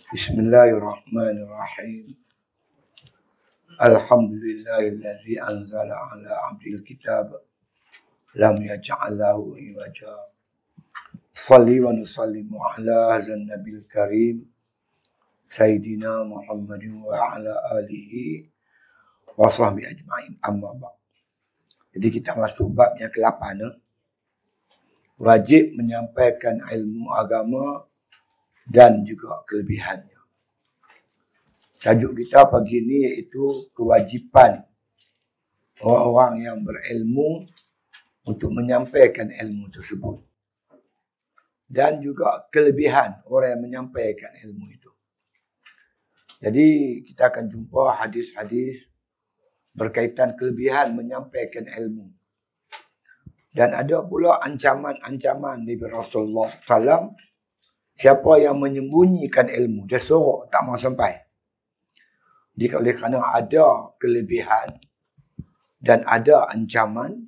Bismillahirrahmanirrahim. Alhamdulillahillazi anzala ala abdil kitab lam yaj'al lahu iwaja. Salli wa nusallimu ala hazan nabil karim Sayyidina Muhammadin wa ala alihi wa sahbihi ajma'in, amma ba'd. Jadi kita masuk bab yang ke-8. Wajib menyampaikan ilmu agama dan juga kelebihannya. Tajuk kita pagi ini iaitu kewajipan orang-orang yang berilmu untuk menyampaikan ilmu tersebut. Dan juga kelebihan orang yang menyampaikan ilmu itu. Jadi kita akan jumpa hadis-hadis berkaitan kelebihan menyampaikan ilmu. Dan ada pula ancaman-ancaman dari Rasulullah SAW. Siapa yang menyembunyikan ilmu, dia sorok tak mau sampai. Jika oleh kerana ada kelebihan dan ada ancaman,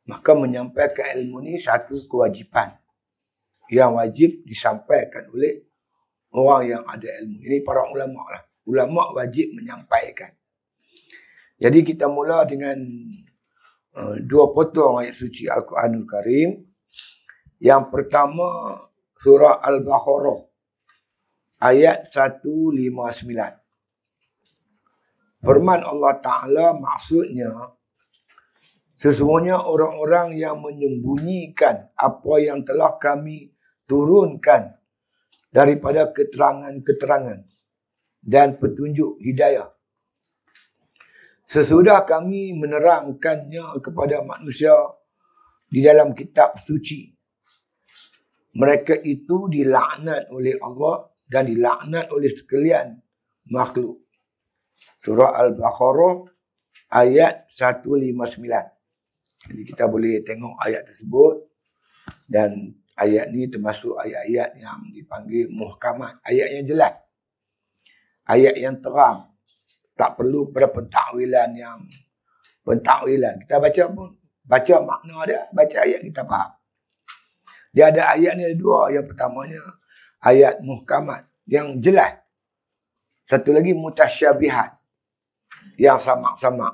maka menyampaikan ilmu ni satu kewajipan yang wajib disampaikan oleh orang yang ada ilmu. Ini para ulama lah. Ulama wajib menyampaikan. Jadi kita mula dengan dua potong ayat suci Al-Quranul Karim. Yang pertama surah Al-Baqarah ayat 159. Firman Allah Ta'ala maksudnya, sesungguhnya orang-orang yang menyembunyikan apa yang telah kami turunkan daripada keterangan-keterangan dan petunjuk hidayah. Sesudah kami menerangkannya kepada manusia di dalam kitab suci, mereka itu dilaknat oleh Allah dan dilaknat oleh sekalian makhluk. Surah Al-Baqarah ayat 159. Jadi kita boleh tengok ayat tersebut. Dan ayat ni termasuk ayat-ayat yang dipanggil muhkamat. Ayat yang jelas. Ayat yang terang. Tak perlu pada pentakwilan. Kita baca pun, baca makna dia, baca ayat kita faham. Dia ada ayat ni ada dua. Yang pertamanya ayat muhkamat yang jelas. Satu lagi mutasyabihat yang sama-sama.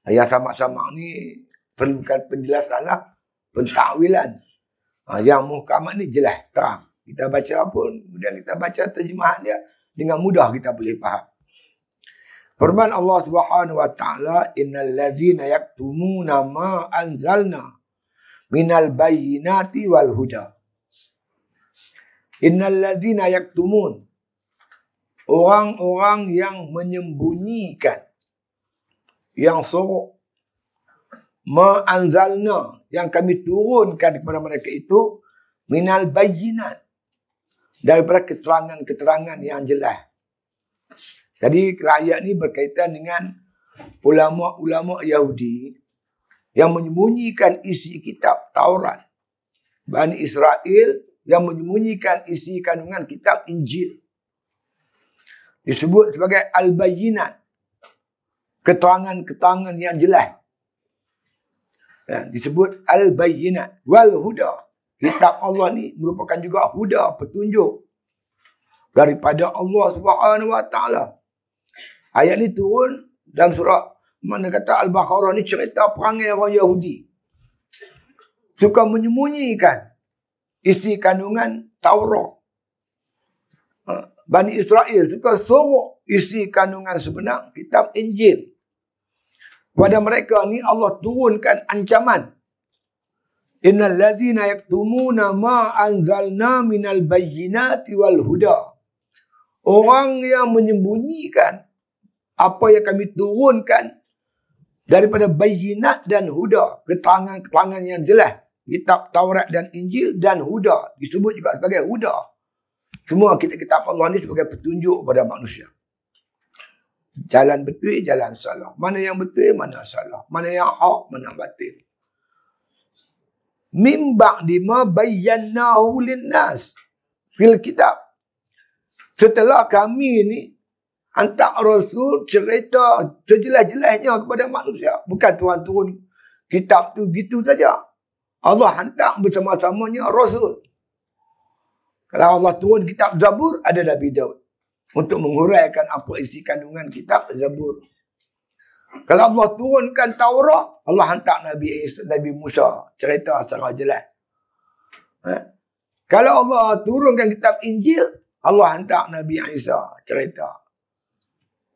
Yang sama-sama ni perlukan penjelasan lah, pentakwilan. Yang muhkamat ni jelas, terang. Kita baca pun, kemudian kita baca terjemahan dia, dengan mudah kita boleh faham. Firman Allah Subhanahu wa taala, innal ladzina yaktumuna ma anzalna minal bayyinati wal huda. Innal ladzina yaktumun, orang-orang yang menyembunyikan, yang sorok, ma anzalna, yang kami turunkan kepada mereka itu, minal bayyinat, daripada keterangan-keterangan yang jelas. Jadi ayat ni berkaitan dengan ulama-ulama Yahudi yang menyembunyikan isi kitab Taurat. Bani Israel yang menyembunyikan isi kandungan kitab Injil. Disebut sebagai al-bayyinat. Keterangan-keterangan yang jelas. Ya, disebut al-bayyinat. Wal huda. Kitab Allah ni merupakan juga huda, petunjuk daripada Allah Subhanahu wa taala. Ayat ni turun dalam surah mana kata Al-Baqarah ni cerita perangai orang Yahudi. Suka menyembunyikan isi kandungan Taurat. Bani Israel suka sorok isi kandungan sebenar kitab Injil. Pada mereka ni Allah turunkan ancaman. Innal ladzina yaktumuna ma anzalna minal bayyinati wal huda. Orang yang menyembunyikan apa yang kami turunkan daripada bayyinat dan huda, keterangan-keterangan yang jelas, kitab Taurat dan Injil dan huda, disebut juga sebagai huda. Semua kitab Allah ni sebagai petunjuk kepada manusia. Jalan betul, jalan salah. Mana yang betul, mana salah. Mana yang hak, mana batil. Min ba'di ma bayyannahu linnas fil kitab. Setelah kami ni hantar Rasul cerita sejelas-jelasnya kepada manusia. Bukan Tuhan turun kitab tu gitu saja. Allah hantar bersama-samanya Rasul. Kalau Allah turun kitab Zabur, ada Nabi Daud. Untuk menguraikan apa isi kandungan kitab Zabur. Kalau Allah turunkan Taurat, Allah hantar Nabi Musa. Cerita secara jelas. Kalau Allah turunkan kitab Injil, Allah hantar Nabi Isa. Cerita.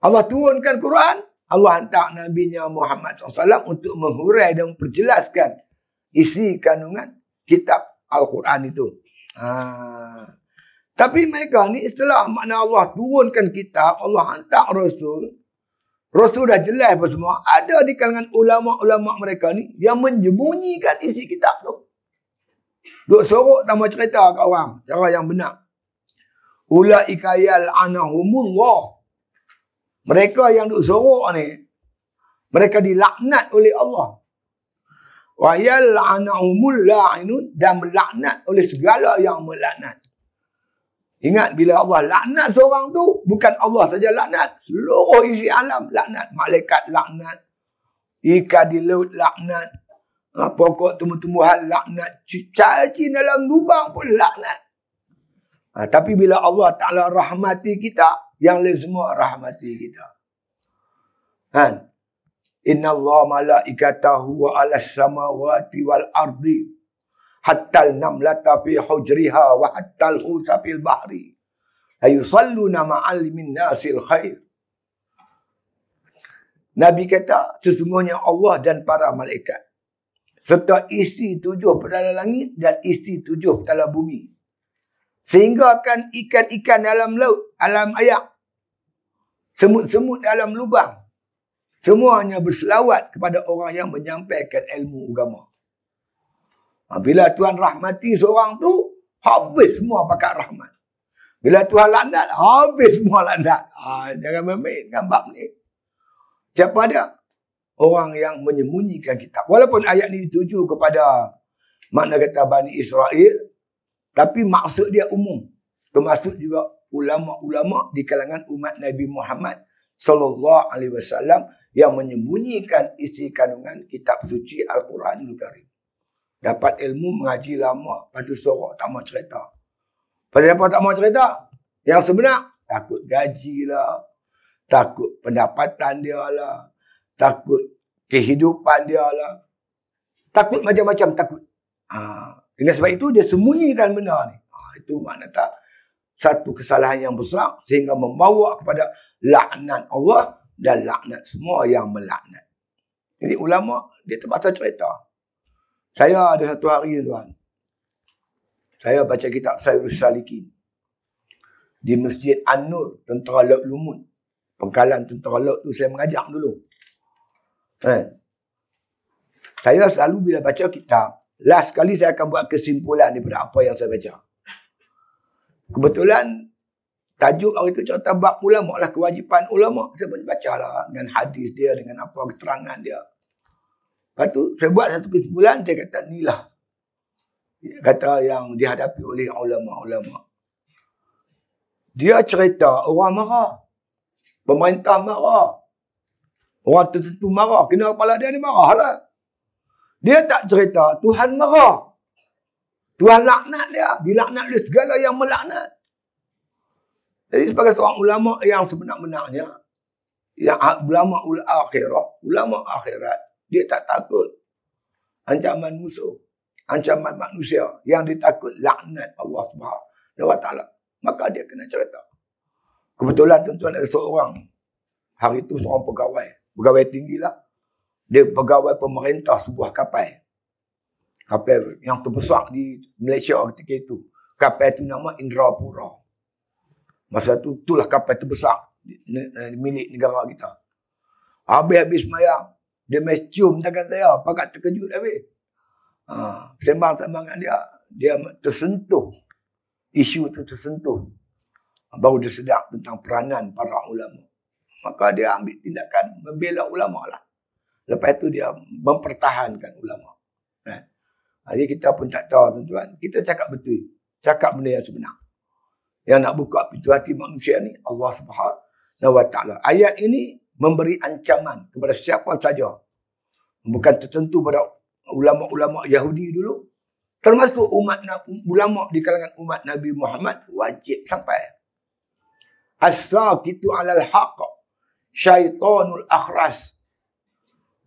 Allah turunkan Quran, Allah hantar Nabi-Nya Muhammad SAW untuk menghurai dan memperjelaskan isi kandungan kitab Al-Quran itu. Tapi mereka ni setelah makna Allah turunkan kitab, Allah hantar Rasul. Rasul dah jelas apa semua. Ada di kalangan ulama-ulama mereka ni yang menyembunyikan isi kitab tu. Duk sorok tambah cerita kat orang. Cara yang benar. Ulaika yal'anahumullah. Mereka yang duk sorok ni, mereka dilaknat oleh Allah. Wa yal'anahumul la'inun, dan melaknat oleh segala yang melaknat. Ingat, bila Allah laknat seorang tu, bukan Allah saja laknat. Seluruh isi alam laknat. Malaikat laknat. Ikan di laut laknat. Pokok tumbuh-tumbuhan laknat. Cacing dalam lubang pun laknat. Tapi bila Allah Ta'ala rahmati kita, yang lain semua rahmati kita. Inna Allah malaikatahu wa alas samawati wal ardi. Hatta al-namlata fi hujriha wa hatta al-husa fil bahri. Ayusalluna ma'alimin nasil khair. Nabi kata, sesungguhnya Allah dan para malaikat, serta isi 7 petala langit dan isi 7 petala bumi. Sehingga akan ikan-ikan dalam laut, alam air, semut-semut dalam lubang, semuanya berselawat kepada orang yang menyampaikan ilmu agama. Bila Tuhan rahmati seorang tu, habis semua pakat rahmat. Bila Tuhan laknat, habis semua laknat. Jangan main dengan bab ni. Siapa dia? Orang yang menyembunyikan kitab. Walaupun ayat ni dituju kepada makna kata Bani Israel, tapi maksud dia umum. Termasuk juga ulama-ulama di kalangan umat Nabi Muhammad sallallahu alaihi wasallam yang menyembunyikan isi kandungan kitab suci Al-Quranul Karim. Dapat ilmu, mengaji lama, lepas tu sorok, tak mau cerita. Pasal apa tak mau cerita? Yang sebenar, takut gaji lah, takut pendapatan dia lah, takut kehidupan dia lah, takut macam-macam takut. Dengan sebab itu, dia sembunyikan benda ni. Itu makna tak satu kesalahan yang besar, sehingga membawa kepada laknat Allah dan laknat semua yang melaknat. Jadi ulama, dia terpaksa cerita. Saya ada satu hari, tuan, saya baca kitab Sairus Salikin di Masjid An-Nur, Tentera Laut Lumut. Pengkalan Tentera Laut tu saya mengajar dulu. Saya selalu bila baca kitab, last kali saya akan buat kesimpulan daripada apa yang saya baca. Kebetulan tajuk hari itu cerita bab ulama lah, kewajipan ulama. Saya baca lah dengan hadis dia, dengan apa keterangan dia. Lepas tu, saya buat satu kesimpulan, saya kata, inilah kata yang dihadapi oleh ulama-ulama. Dia cerita orang marah. Pemerintah marah. Orang tertentu marah. Kena kepala dia ni marah lah. Dia tak cerita, Tuhan marah. Tuhan laknat dia. Dilaknat oleh segala yang melaknat. Jadi sebagai seorang ulama yang sebenar-benarnya, yang ulama akhirat, dia tak takut ancaman musuh, ancaman manusia. Yang dia takut laknat Allah Subhanahu wa Ta'ala. Maka dia kena cerita. Kebetulan tuan-tuan ada seorang, hari itu seorang pegawai tinggi lah. Dia pegawai pemerintah sebuah kapal. Kapal yang terbesar di Malaysia ketika itu. Kapal itu nama Indrapura. Masa tu, itulah kapal terbesar milik negara kita. Habis-habis semayang, dia main cium tangan saya, pakat terkejut habis. Sembang-sembang dengan dia tersentuh. Isu itu tersentuh. Baru dia sedar tentang peranan para ulama. Maka dia ambil tindakan membela ulama lah. Lepas itu dia mempertahankan ulama. Jadi kita pun tak tahu tuan-tuan. Kita cakap betul. Cakap benda yang sebenar. Yang nak buka pintu hati manusia ni, Allah Subhanahu wa Ta'ala. Ayat ini memberi ancaman kepada siapa saja. Bukan tertentu pada ulama-ulama Yahudi dulu. Termasuk ulama di kalangan umat Nabi Muhammad wajib sampai. As-sakitu 'alal haqq syaitanul akhras.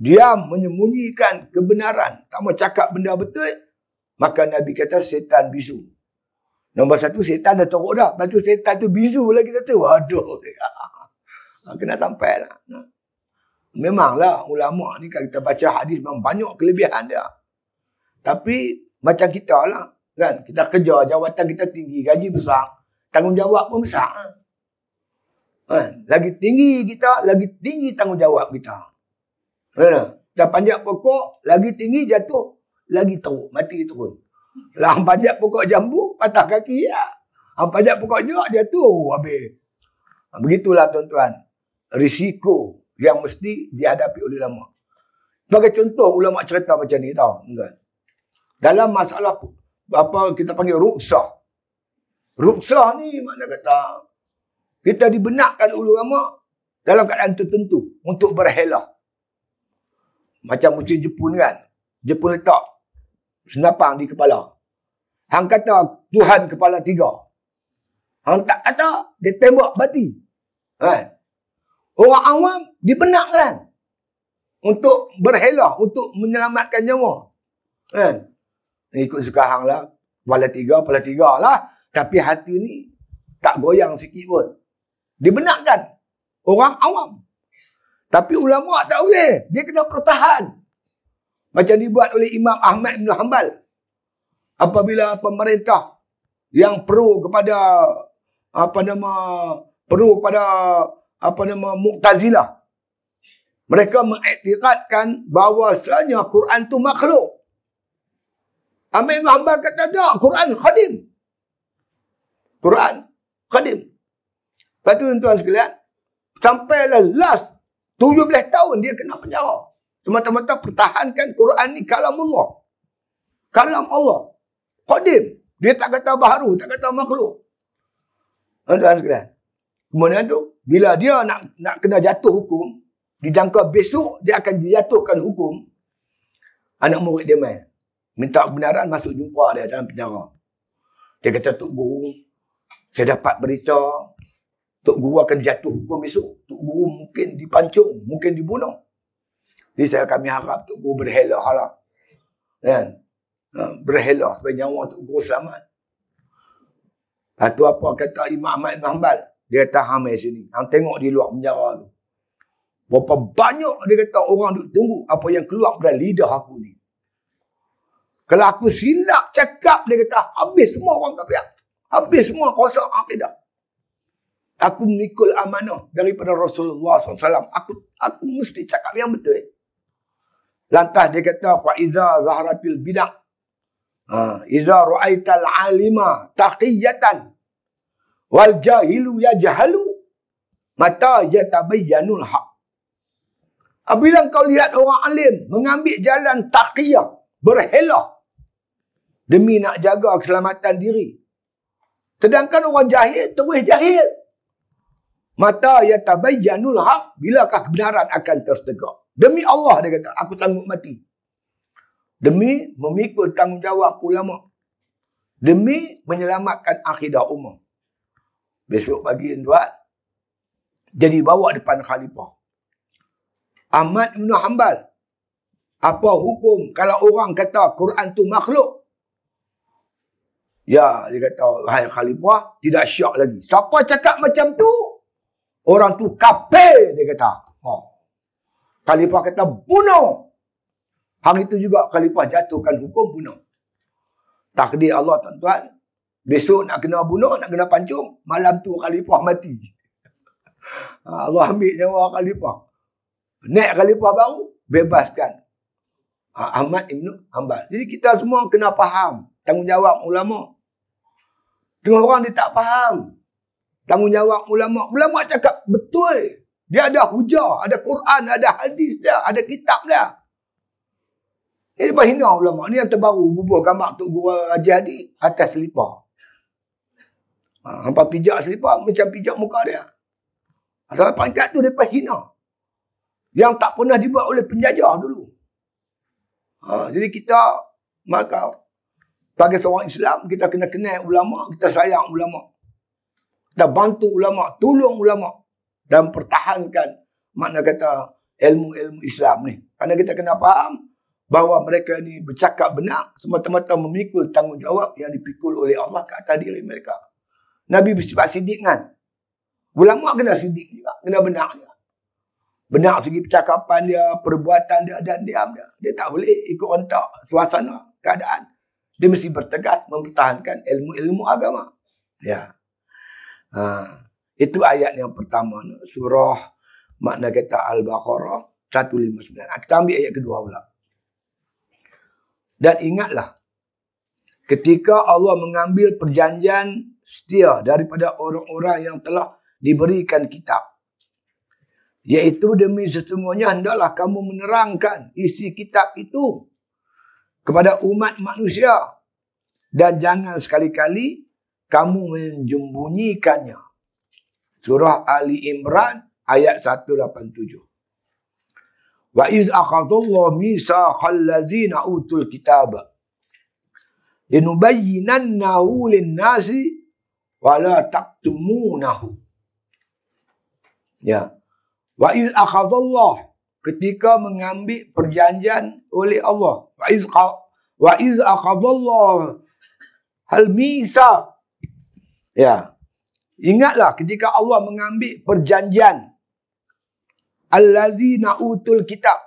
Dia menyembunyikan kebenaran, tak mau cakap benda betul, maka Nabi kata setan bisu. Nombor satu, setan dah teruk dah. Lepas tu setan tu bisu lagi kata. Waduh. Kena sampai lah. Memanglah ulama ni kalau kita baca hadis memang banyak kelebihan dia. Tapi macam kita lah. Kan? Kita kerja, jawatan kita tinggi, gaji besar. Tanggungjawab pun besar. Kan? Lagi tinggi kita, lagi tinggi tanggungjawab kita. Kan? Kita panjat pokok, lagi tinggi jatuh, lagi teruk, mati turun. Lah panjat pokok jambu, patah kaki ya. Panjat pokok nyok, jatuh, habis. Begitulah tuan-tuan. Risiko yang mesti dihadapi oleh ulama. Sebagai contoh, ulama cerita macam ni tau. Dalam masalah apa kita panggil ruksah. Ruksah ni makna kata kita dibenarkan oleh ulama dalam keadaan tertentu untuk berhelah. Macam musim Jepun kan. Jepun letak senapang di kepala. Hang kata Tuhan kepala 3. Hang tak kata dia tembak mati. Kan? Orang awam dibenarkan untuk berhelah, untuk menyelamatkan nyawa. Kan? Ikut suka hang lah. Kepala 3 lah. Tapi hati ni tak goyang sikit pun. Dibenarkan. Orang awam. Tapi ulama tak boleh. Dia kena pertahan. Macam dibuat oleh Imam Ahmad bin Hanbal. Apabila pemerintah yang pro kepada Mu'tazilah. Mereka mengiktikadkan bahawasanya Quran tu makhluk. Ahmad bin Hanbal kata tak, Quran khadim. Quran khadim. Lepas tu tuan-tuan sekalian, sampailah last 17 tahun dia kena penjara. Semata-mata pertahankan Quran ni kalam Allah. Kalam Allah. Qadim. Dia tak kata baharu, tak kata makhluk. Tuan-tuan sekalian. Kemudian tu, bila dia nak kena jatuh hukum, dijangka besok dia akan dijatuhkan hukum, anak murid dia main. Minta kebenaran, masuk jumpa dia dalam penjara. Dia kata, Tok Guru, saya dapat berita, Tok Guru akan jatuh hukum besok. Tok Guru mungkin dipancung, mungkin dibunuh. Jadi kami harap Tok Guru berhelah lah. Kan? Berhelah supaya nyawa Tok Guru selamat. Lepas tu apa kata Imam Ahmad bin Hanbal? Dia kata, hamil sini. Hang tengok di luar penjara tu. Berapa banyak dia kata orang duk tunggu apa yang keluar dari lidah aku ni. Kalau aku silap cakap, dia kata, habis semua orang kafir. Habis semua rosak akidah. Aku mengikul amanah daripada Rasulullah SAW. Aku mesti cakap yang betul. Lantas dia kata, fa'iza zahratil bid'ah. Iza ru'aital alima taqiyatan. Wal jahilu yajhalu. Mata yatabayyanul haq. Apabila kau lihat orang alim mengambil jalan taqiyah, berhelah demi nak jaga keselamatan diri. Sedangkan orang jahil terus jahil. Mata yatabayyanul haq, bilakah kebenaran akan tertegak. Demi Allah dia kata, aku sanggup mati. Demi memikul tanggungjawab ulama. Demi menyelamatkan akidah ummah. Besok pagi tuan, jadi bawa depan khalifah. Ahmad bin Hanbal, apa hukum kalau orang kata Quran tu makhluk? Ya, dia kata, wahai khalifah, tidak syak lagi. Siapa cakap macam tu? Orang tu kafir, dia kata. Khalifah kata, bunuh. Hari itu juga khalifah jatuhkan hukum bunuh. Takdir Allah, tuan-tuan. Besok nak kena bunuh, nak kena pancung. Malam tu khalifah mati. Allah ambil nyawa khalifah. Naik khalifah baru, bebaskan Ahmad bin Hanbal. Jadi kita semua kena faham tanggungjawab ulama. Tengok orang dia tak faham tanggungjawab ulama. Ulama cakap betul. Dia ada hujah, ada Quran, ada hadis dia, ada kitab dia. Ini bahina ulama. Ni yang terbaru bubuh gambar Tok Guru Haji Hadi atas selipar. Hampa pijak selipar macam pijak muka dia. Sampai pangkat tu dia hina. Yang tak pernah dibuat oleh penjajah dulu. Jadi kita maka Sebagai seorang Islam, kita kena kenal ulama, kita sayang ulama. Kita bantu ulama, tolong ulama. Dan pertahankan makna kata ilmu-ilmu Islam ni. Kerana kita kena faham bahawa mereka ni bercakap benar semata-mata memikul tanggungjawab yang dipikul oleh Allah ke atas diri mereka. Nabi bersifat sidik kan. Ulama kena sidik juga, kena benar juga. Benar segi percakapan dia, perbuatan dia dan diam dia. Dia tak boleh ikut rentak suasana, keadaan. Dia mesti bertegas mempertahankan ilmu-ilmu agama. Ya. Itu ayat yang pertama. Surah makna kata Al-Baqarah 159. Kita ambil ayat kedua pula. Dan ingatlah, ketika Allah mengambil perjanjian setia daripada orang-orang yang telah diberikan kitab. Iaitu demi sesungguhnya hendaklah kamu menerangkan isi kitab itu kepada umat manusia. Dan jangan sekali-kali kamu menjembunyikannya. Surah Ali Imran ayat 187. Wa iz akhadallahu mitsaqal ladzina utul kitaba linubayyinannahu lin-nasi wa la taktumunahu. Ya. Wa iz akhadallahu, ketika mengambil perjanjian oleh Allah. Wa iz akhadallahu al-mitsaq. Ya. Ingatlah ketika Allah mengambil perjanjian allazina utul kitab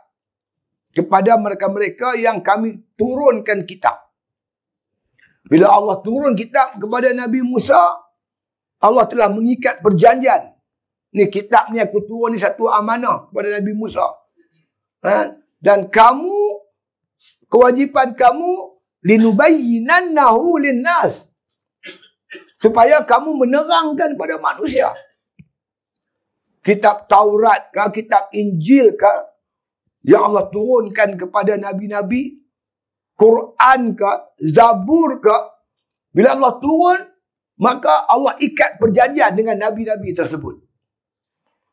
kepada mereka-mereka yang kami turunkan kitab. Bila Allah turun kitab kepada Nabi Musa, Allah telah mengikat perjanjian. Ni kitab ni aku turun ni satu amanah kepada Nabi Musa. Dan kamu, kewajipan kamu, linubayyinannahu linnas. Supaya kamu menerangkan pada manusia. Kitab Taurat ke, kitab Injil ke, yang Allah turunkan kepada Nabi-Nabi, Quran ke, Zabur ke, bila Allah turun, maka Allah ikat perjanjian dengan Nabi-Nabi tersebut.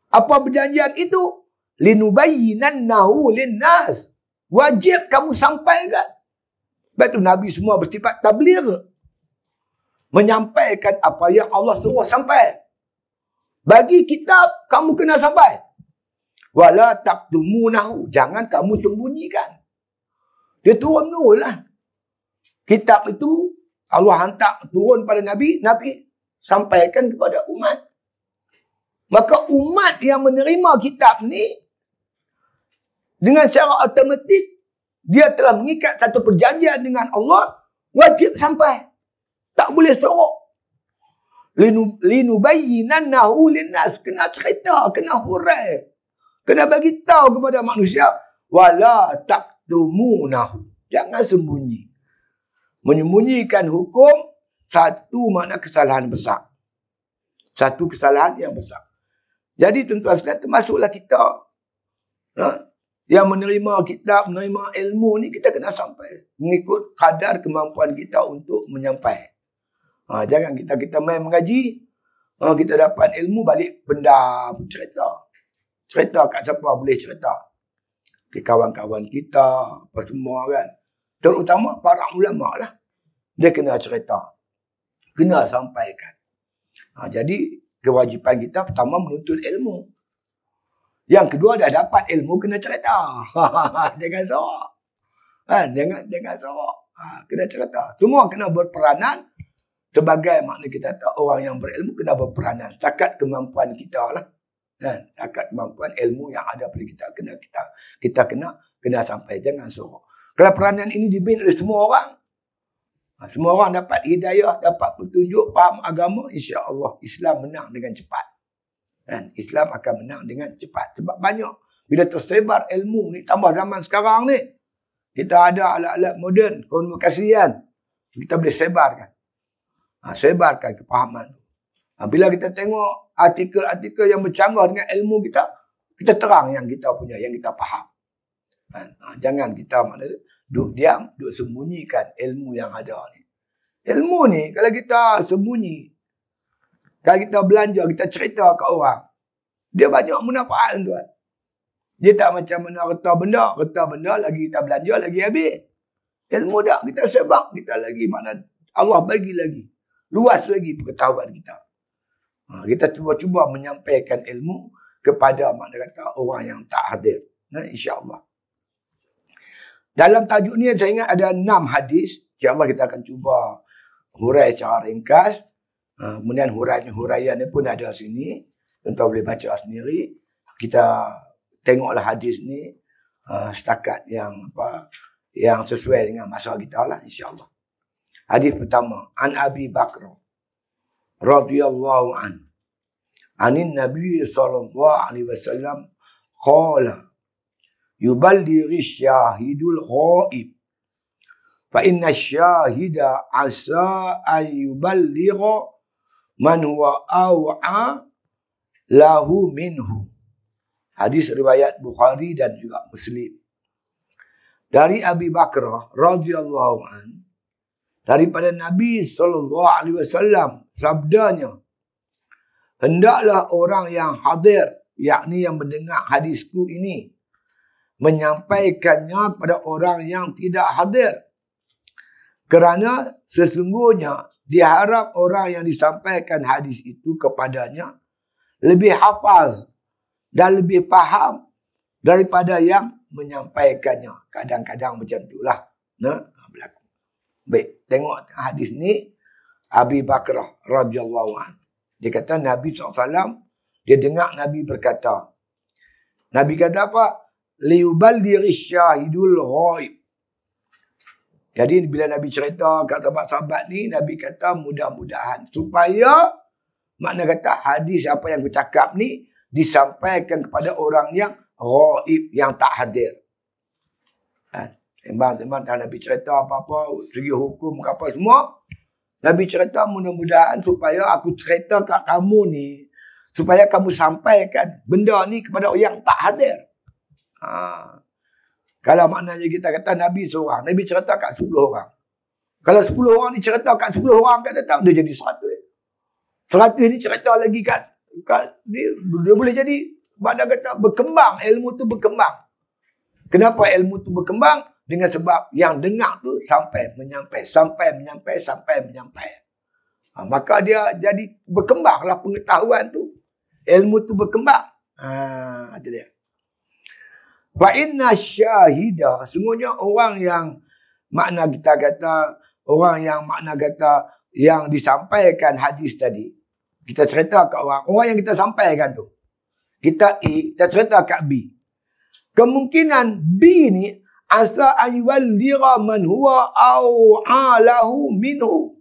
Apa perjanjian itu? Linubayyinannahu linnas. Wajib kamu sampaikan. Sebab itu Nabi semua bersifat tabligh. Menyampaikan apa yang Allah suruh sampai. Bagi kitab, kamu kena sampai. Wala taktumunahu. Jangan kamu sembunyikan. Dia turun nul lah. Kitab itu Allah hantar turun pada Nabi. Nabi sampaikan kepada umat. Maka umat yang menerima kitab ni, dengan secara automatik, dia telah mengikat satu perjanjian dengan Allah, wajib sampai. Tak boleh sorok. Linubayyinannahu linnas. Kena cerita, kena hurai. Kena bagi tahu kepada manusia. Wala taktumunahu. Jangan sembunyi. Menyembunyikan hukum, satu makna kesalahan besar. Satu kesalahan yang besar. Jadi tuan-tuan sekalian, termasuklah kita yang menerima kitab, menerima ilmu ni, kita kena sampai. Mengikut kadar kemampuan kita untuk menyampai. Jangan kita main mengaji, kita dapat ilmu balik pendam, cerita. Cerita kat siapa boleh cerita. Ke kawan-kawan kita, apa semua kan. Terutama para ulama lah. Dia kena cerita. Kena sampaikan. Jadi, kewajipan kita pertama menuntut ilmu. Yang kedua dah dapat ilmu kena cerita. Jangan sorak. Jangan sorak. Kena cerita. Semua kena berperanan. Sebagai makna kita tahu orang yang berilmu kena berperanan. Setakat kemampuan kita lah. Setakat kemampuan ilmu yang ada pada kita kena sampai. Jangan sorak. Kalau peranan ini dibina oleh semua orang. Semua orang dapat hidayah, dapat petunjuk, faham agama, insya-Allah Islam menang dengan cepat. Islam akan menang dengan cepat. Sebab banyak. Bila tersebar ilmu ni, tambah zaman sekarang ni, kita ada alat-alat moden, komunikasian. Kita boleh sebarkan. Sebarkan kepahaman. Bila kita tengok artikel-artikel yang bercanggah dengan ilmu kita, kita terang yang kita punya, yang kita faham. Jangan kita duduk diam, duduk sembunyikan ilmu yang ada ni. Ilmu ni, kalau kita sembunyi, kalau kita belanja, kita cerita kat orang, dia banyak manfaat tuan. Dia tak macam mana reta benda lagi kita belanja, lagi habis. Ilmu dah kita sebab kita lagi mana Allah bagi lagi. Luas lagi pengetahuan kita. Kita cuba-cuba menyampaikan ilmu kepada mana kata orang yang tak hadir. Nah, insya-Allah. Dalam tajuk ni saya ingat ada 6 hadis. InsyaAllah kita akan cuba hurai secara ringkas. Kemudian huraian ni pun ada sini. Tuan-tuan boleh baca sendiri. Kita tengoklah hadis ni setakat yang sesuai dengan masa kita lah, insya-Allah. Hadis pertama, an Abi Bakr radhiyallahu an. Anin Nabi sallallahu alaihi wasallam qala yuballighi syahidul ghaib fa inna syahida asa an yuballigha man huwa aw'a lahu minhu. Hadis riwayat Bukhari dan juga Muslim. Dari Abi Bakrah radhiyallahu an, daripada Nabi sallallahu alaihi wasallam, sabdanya, hendaklah orang yang hadir, yakni yang mendengar hadisku ini, menyampaikannya kepada orang yang tidak hadir. Kerana sesungguhnya diharap orang yang disampaikan hadis itu kepadanya lebih hafaz dan lebih faham daripada yang menyampaikannya. Kadang-kadang macam itulah. Berlaku. Baik, tengok hadis ni Abi Bakrah radhiyallahu anhu. Dia kata Nabi SAW, dia dengar Nabi berkata. Nabi kata apa? Liyuballighi syahidul ghaib. Jadi bila Nabi cerita kat sahabat-sahabat ni, Nabi kata mudah-mudahan supaya makna kata hadis apa yang aku cakap ni disampaikan kepada orang yang ghaib, yang tak hadir. Sembang-sembang Nabi cerita apa-apa, segi hukum ke apa semua. Nabi cerita mudah-mudahan supaya aku cerita kat kamu ni, supaya kamu sampaikan benda ni kepada orang yang tak hadir. Kalau maknanya kita kata Nabi seorang, Nabi cerita kat 10 orang. Kalau 10 orang ni cerita kat 10 orang, kat datang dia jadi 100. 100 ni cerita lagi kat dia boleh jadi makna kata berkembang, ilmu tu berkembang. Kenapa ilmu tu berkembang? Dengan sebab yang dengar tu sampai menyampai. Maka dia jadi berkembanglah pengetahuan tu. Ilmu tu berkembang. Itu dia. Fa inna syahida, sungguhnya orang yang makna kita kata, orang yang makna kata yang disampaikan hadis tadi. Kita cerita kat orang yang kita sampaikan tu. Kita A, kita cerita kat B. Kemungkinan B ni asa ayyuwallira man huwa lahu minhu.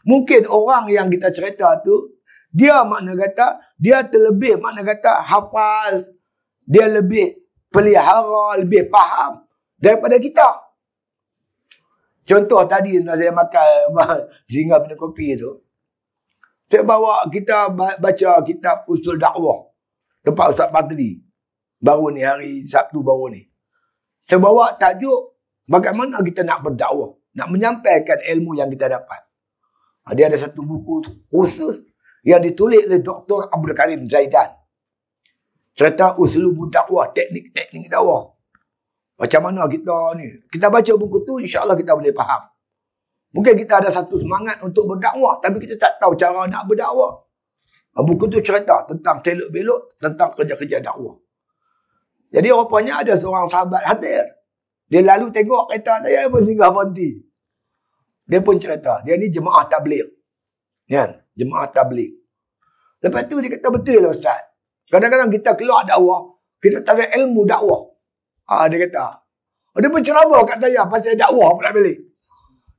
Mungkin orang yang kita cerita tu, dia makna kata, dia terlebih makna kata hafaz, dia lebih pelihara, lebih faham daripada kita. Contoh tadi saya makan singgah minum kopi tu. Saya bawa kita baca kitab Usul Dakwah tempat Ustaz Fadli. Baru ni, hari Sabtu baru ni. Saya bawa tajuk bagaimana kita nak berdakwah, nak menyampaikan ilmu yang kita dapat. Dia ada satu buku khusus yang ditulis oleh Dr. Abdul Karim Zaidan. Cerita Uslubud Dakwah, teknik-teknik dakwah. Macam mana kita ni. Kita baca buku tu, insya-Allah kita boleh faham. Mungkin kita ada satu semangat untuk berdakwah, tapi kita tak tahu cara nak berdakwah. Buku tu cerita tentang telok-belok, tentang kerja-kerja dakwah. Jadi rupanya ada seorang sahabat hadir. Dia lalu tengok kereta saya pun singgah berhenti. Dia pun cerita, dia ni jemaah tabligh. Kan? Jemaah tabligh. Lepas tu dia kata, betul lah Ustaz. Kadang-kadang kita keluar dakwah, kita tak ada ilmu dakwah. Dia kata. Dia pun ceramah kat saya pasal dakwah pula balik.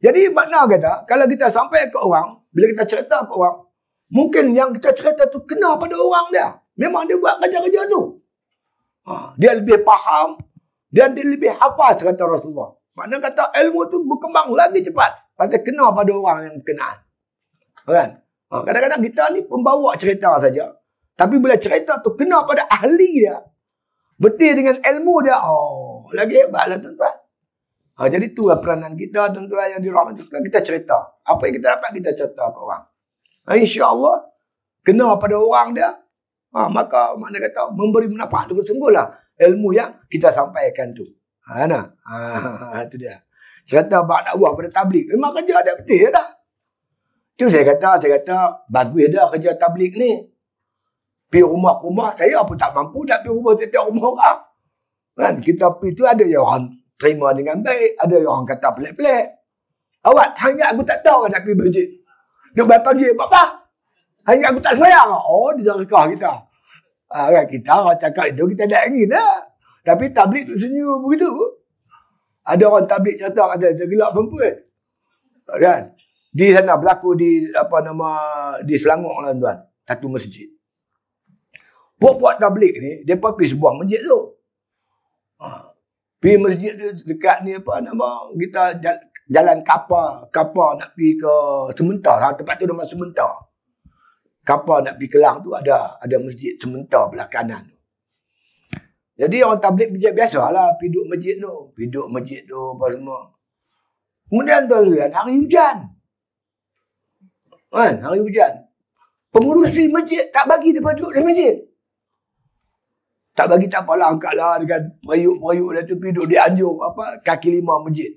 Jadi makna kata, kalau kita sampai ke orang, bila kita cerita ke orang, mungkin yang kita cerita tu kena pada orang dia. Memang dia buat kerja-kerja tu. Dia lebih faham dan dia lebih hafaz kata Rasulullah. Makna kata ilmu tu berkembang lagi cepat. Pasal kena pada orang yang kenal. Kan? Kadang-kadang kita ni pembawa cerita saja. Tapi bila cerita tu kena pada ahli dia, betul dengan ilmu dia, lagi hebatlah tuan-tuan. Jadi tu peranan kita tuan-tuan yang dirahmati sekalian, kita cerita. Apa yang kita dapat kita cerita ke orang. InsyaAllah kena pada orang dia. Maka makna kata memberi manfaat tu sungguhlah ilmu yang kita sampaikan tu. Itu dia. Saya kata bak dakwah pada tabligh. Memang kerja ada betul dah. Tu saya kata bagus dah kerja tabligh ni. Pergi rumah-rumah, saya apa tak mampu nak pergi rumah setiap rumah orang. Kan? Kita pergi tu ada yang orang terima dengan baik, ada yang orang kata pelik-pelik. Awak, hanya aku tak tahu nak pergi masjid. Nak bayar pagi, apa? Hanya aku tak sayang. Oh, dia rekah kita. Kan kita orang cakap itu, kita tak ingin lah. Tapi tabligh tu senyum begitu. Ada orang tabligh cerita kata, dia gelap perempuan. Kan? Di sana berlaku di, di Selangor lah tuan. Satu masjid. Buat tabligh ni, dia pergi sebuah masjid tu. Pergi masjid tu dekat ni kita jalan kapal nak pergi ke Sementar. Tempat tu nama Sementar. Kapal nak pergi Kelang tu ada masjid Sementar belah kanan tu. Jadi orang tabligh biasalah pergi duduk masjid tu. Pergi duduk masjid tu apa semua. Kemudian tuan-tuan, hari hujan. Kan, hari hujan. Pengurusi masjid tak bagi dia duduk di masjid. Tak bagi tak apalah, angkatlah dengan periuk-periuk dia tu pergi duduk di anjung kaki lima masjid.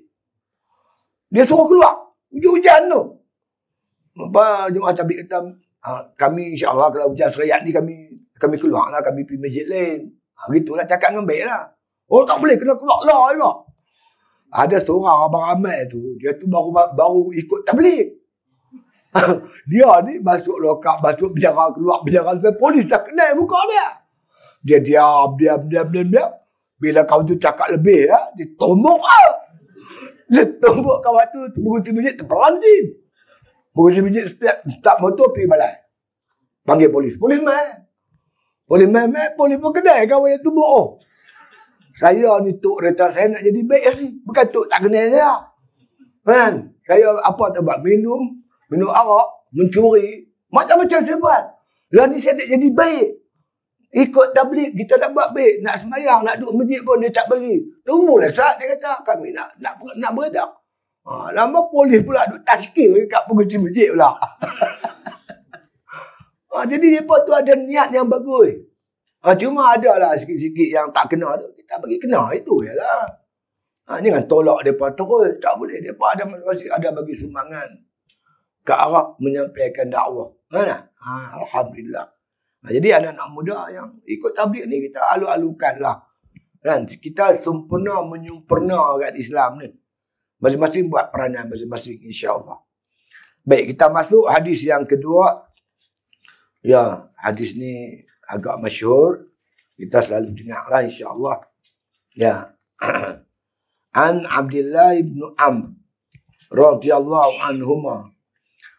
Dia suruh keluar. Hujan tu. Jemaah tabligh kata, kami insya-Allah kalau hujan seriat ni kami keluarlah, kami pergi masjid lain. Gitulah cakap dengan baik lah. Oh tak boleh, kena keluar lah juga. Ada seorang abang ramai tu, dia tu baru ikut tabligh. Dia ni masuk lokap, masuk penjara, keluar penjara, sampai polis dah kenal muka dia. Dia diam. Bila kau tu cakap lebih, dia tombok Dia tombok kawan tu, pengurusi masjid terpelantin. Pengurusi masjid start motor pergi balai. Panggil polis. Polis pun kenal kawan yang tombok. Saya ni tok reta saya nak jadi baik ni. Bukan tok tak kenal saya. Kan? Saya apa tak buat? Minum arak, mencuri. Macam-macam saya buat. Lah ni saya nak jadi baik. Ikut tabligh, kita nak buat baik. Nak semayang, nak duduk masjid pun dia tak bagi. Tunggulah saat dia kata, kami nak beredak. Lama polis pula duduk tashkil kat pengurusi masjid pula. Jadi mereka tu ada niat yang bagus. Cuma ada lah sikit-sikit yang tak kena tu. Kita bagi kena, itu je lah. Jangan tolak mereka terus. Tak boleh. Mereka ada bagi sumbangan ke arah menyampaikan dakwah. Alhamdulillah. Jadi anak-anak muda yang ikut tabligh ni kita alu-alukan lah. Kan? Kita menyempurna kat Islam ni. Masing-masing buat peranan masing-masing insya-Allah. Baik, kita masuk hadis yang kedua. Ya, hadis ni agak masyhur. Kita selalu dengar lah insya-Allah. Ya. An Abdullah ibn Amr radhiyallahu anhuma.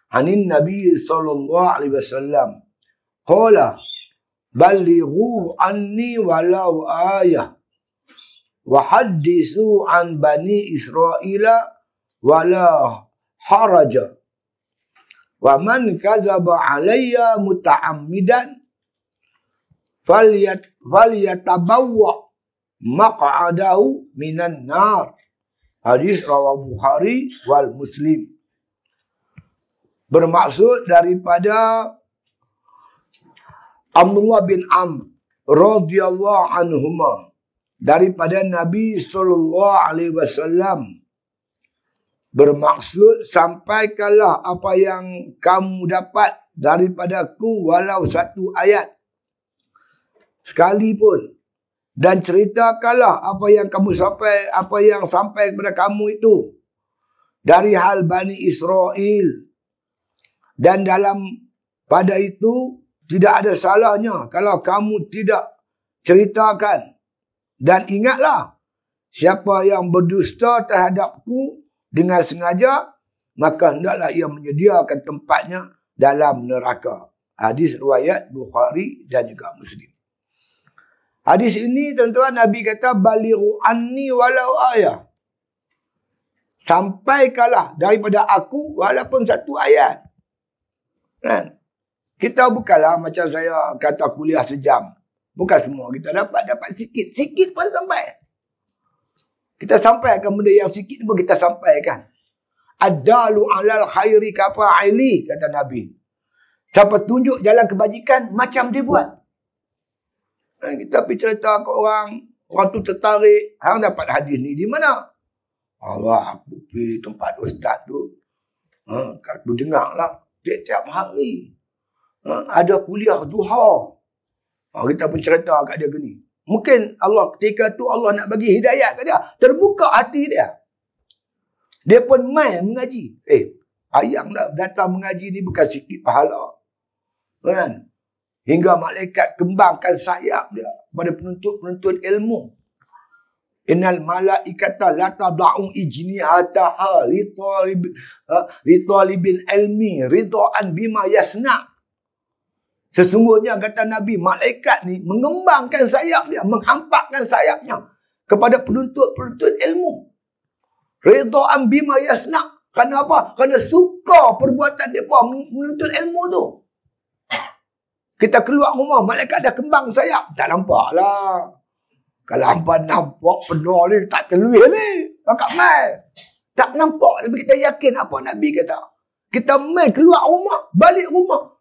Anin Nabi sallallahu alaihi wasallam. Qala balighu anni walau ayah wa hadithu an bani Israila wala haraja wa man kadzaba alayya muta'ammidan falyatabawwa maq'adahu minan nar. Hadis rawahu Bukhari wal Muslim. Bermaksud daripada Abdullah bin Amr radhiyallahu anhuma, daripada Nabi sallallahu alaihi wasallam, bermaksud sampaikanlah apa yang kamu dapat daripadaku walau satu ayat sekalipun, dan ceritakanlah apa yang sampai kepada kamu itu dari hal Bani Israel, dan dalam pada itu tidak ada salahnya kalau kamu tidak ceritakan. Dan ingatlah, siapa yang berdusta terhadapku dengan sengaja, maka hendaklah ia menyediakan tempatnya dalam neraka. Hadis riwayat Bukhari dan juga Muslim. Hadis ini tuan-tuan, Nabi kata balighu anni walau ayat. Sampaikanlah daripada aku walaupun satu ayat. Kan? Kita bukanlah macam saya kata kuliah sejam. Bukan semua kita dapat sikit. Sikit pun sampai. Kita sampaikan benda yang sikit pun kita sampaikan. Adalu alal khairi kafa'ili, kata Nabi. Siapa tunjuk jalan kebajikan, macam dia buat. Kita pergi cerita ke orang tu tertarik. Hang dapat hadis ni di mana? Allah, aku pergi tempat ustaz tu. Aku dengar lah. Tiap-tiap hari. Ada kuliah duha. Kita pun cerita kat dia gini. Mungkin Allah ketika tu Allah nak bagi hidayat kat dia. Terbuka hati dia. Dia pun main mengaji. Ayanglah datang mengaji ni bukan sikit pahala. Kan? Hingga malaikat kembangkan sayap dia pada penuntut-penuntut ilmu. Innal malaikata la tad'u ijnihataha li talibil ilmi ridaan bima yasna. Sesungguhnya kata Nabi, malaikat ni mengembangkan sayap dia, menghampakkan sayapnya kepada penuntut-penuntut ilmu. Ridaan bima yasna. Kerana apa? Kerana suka perbuatan depa menuntut ilmu tu. Kita keluar rumah, malaikat dah kembang sayap. Tak nampak lah. Kalau hampa nampak penuh ni, tak terluih ni. Kakak mai. Tak nampak. Tapi kita yakin apa Nabi kata. Kita mai keluar rumah, balik rumah.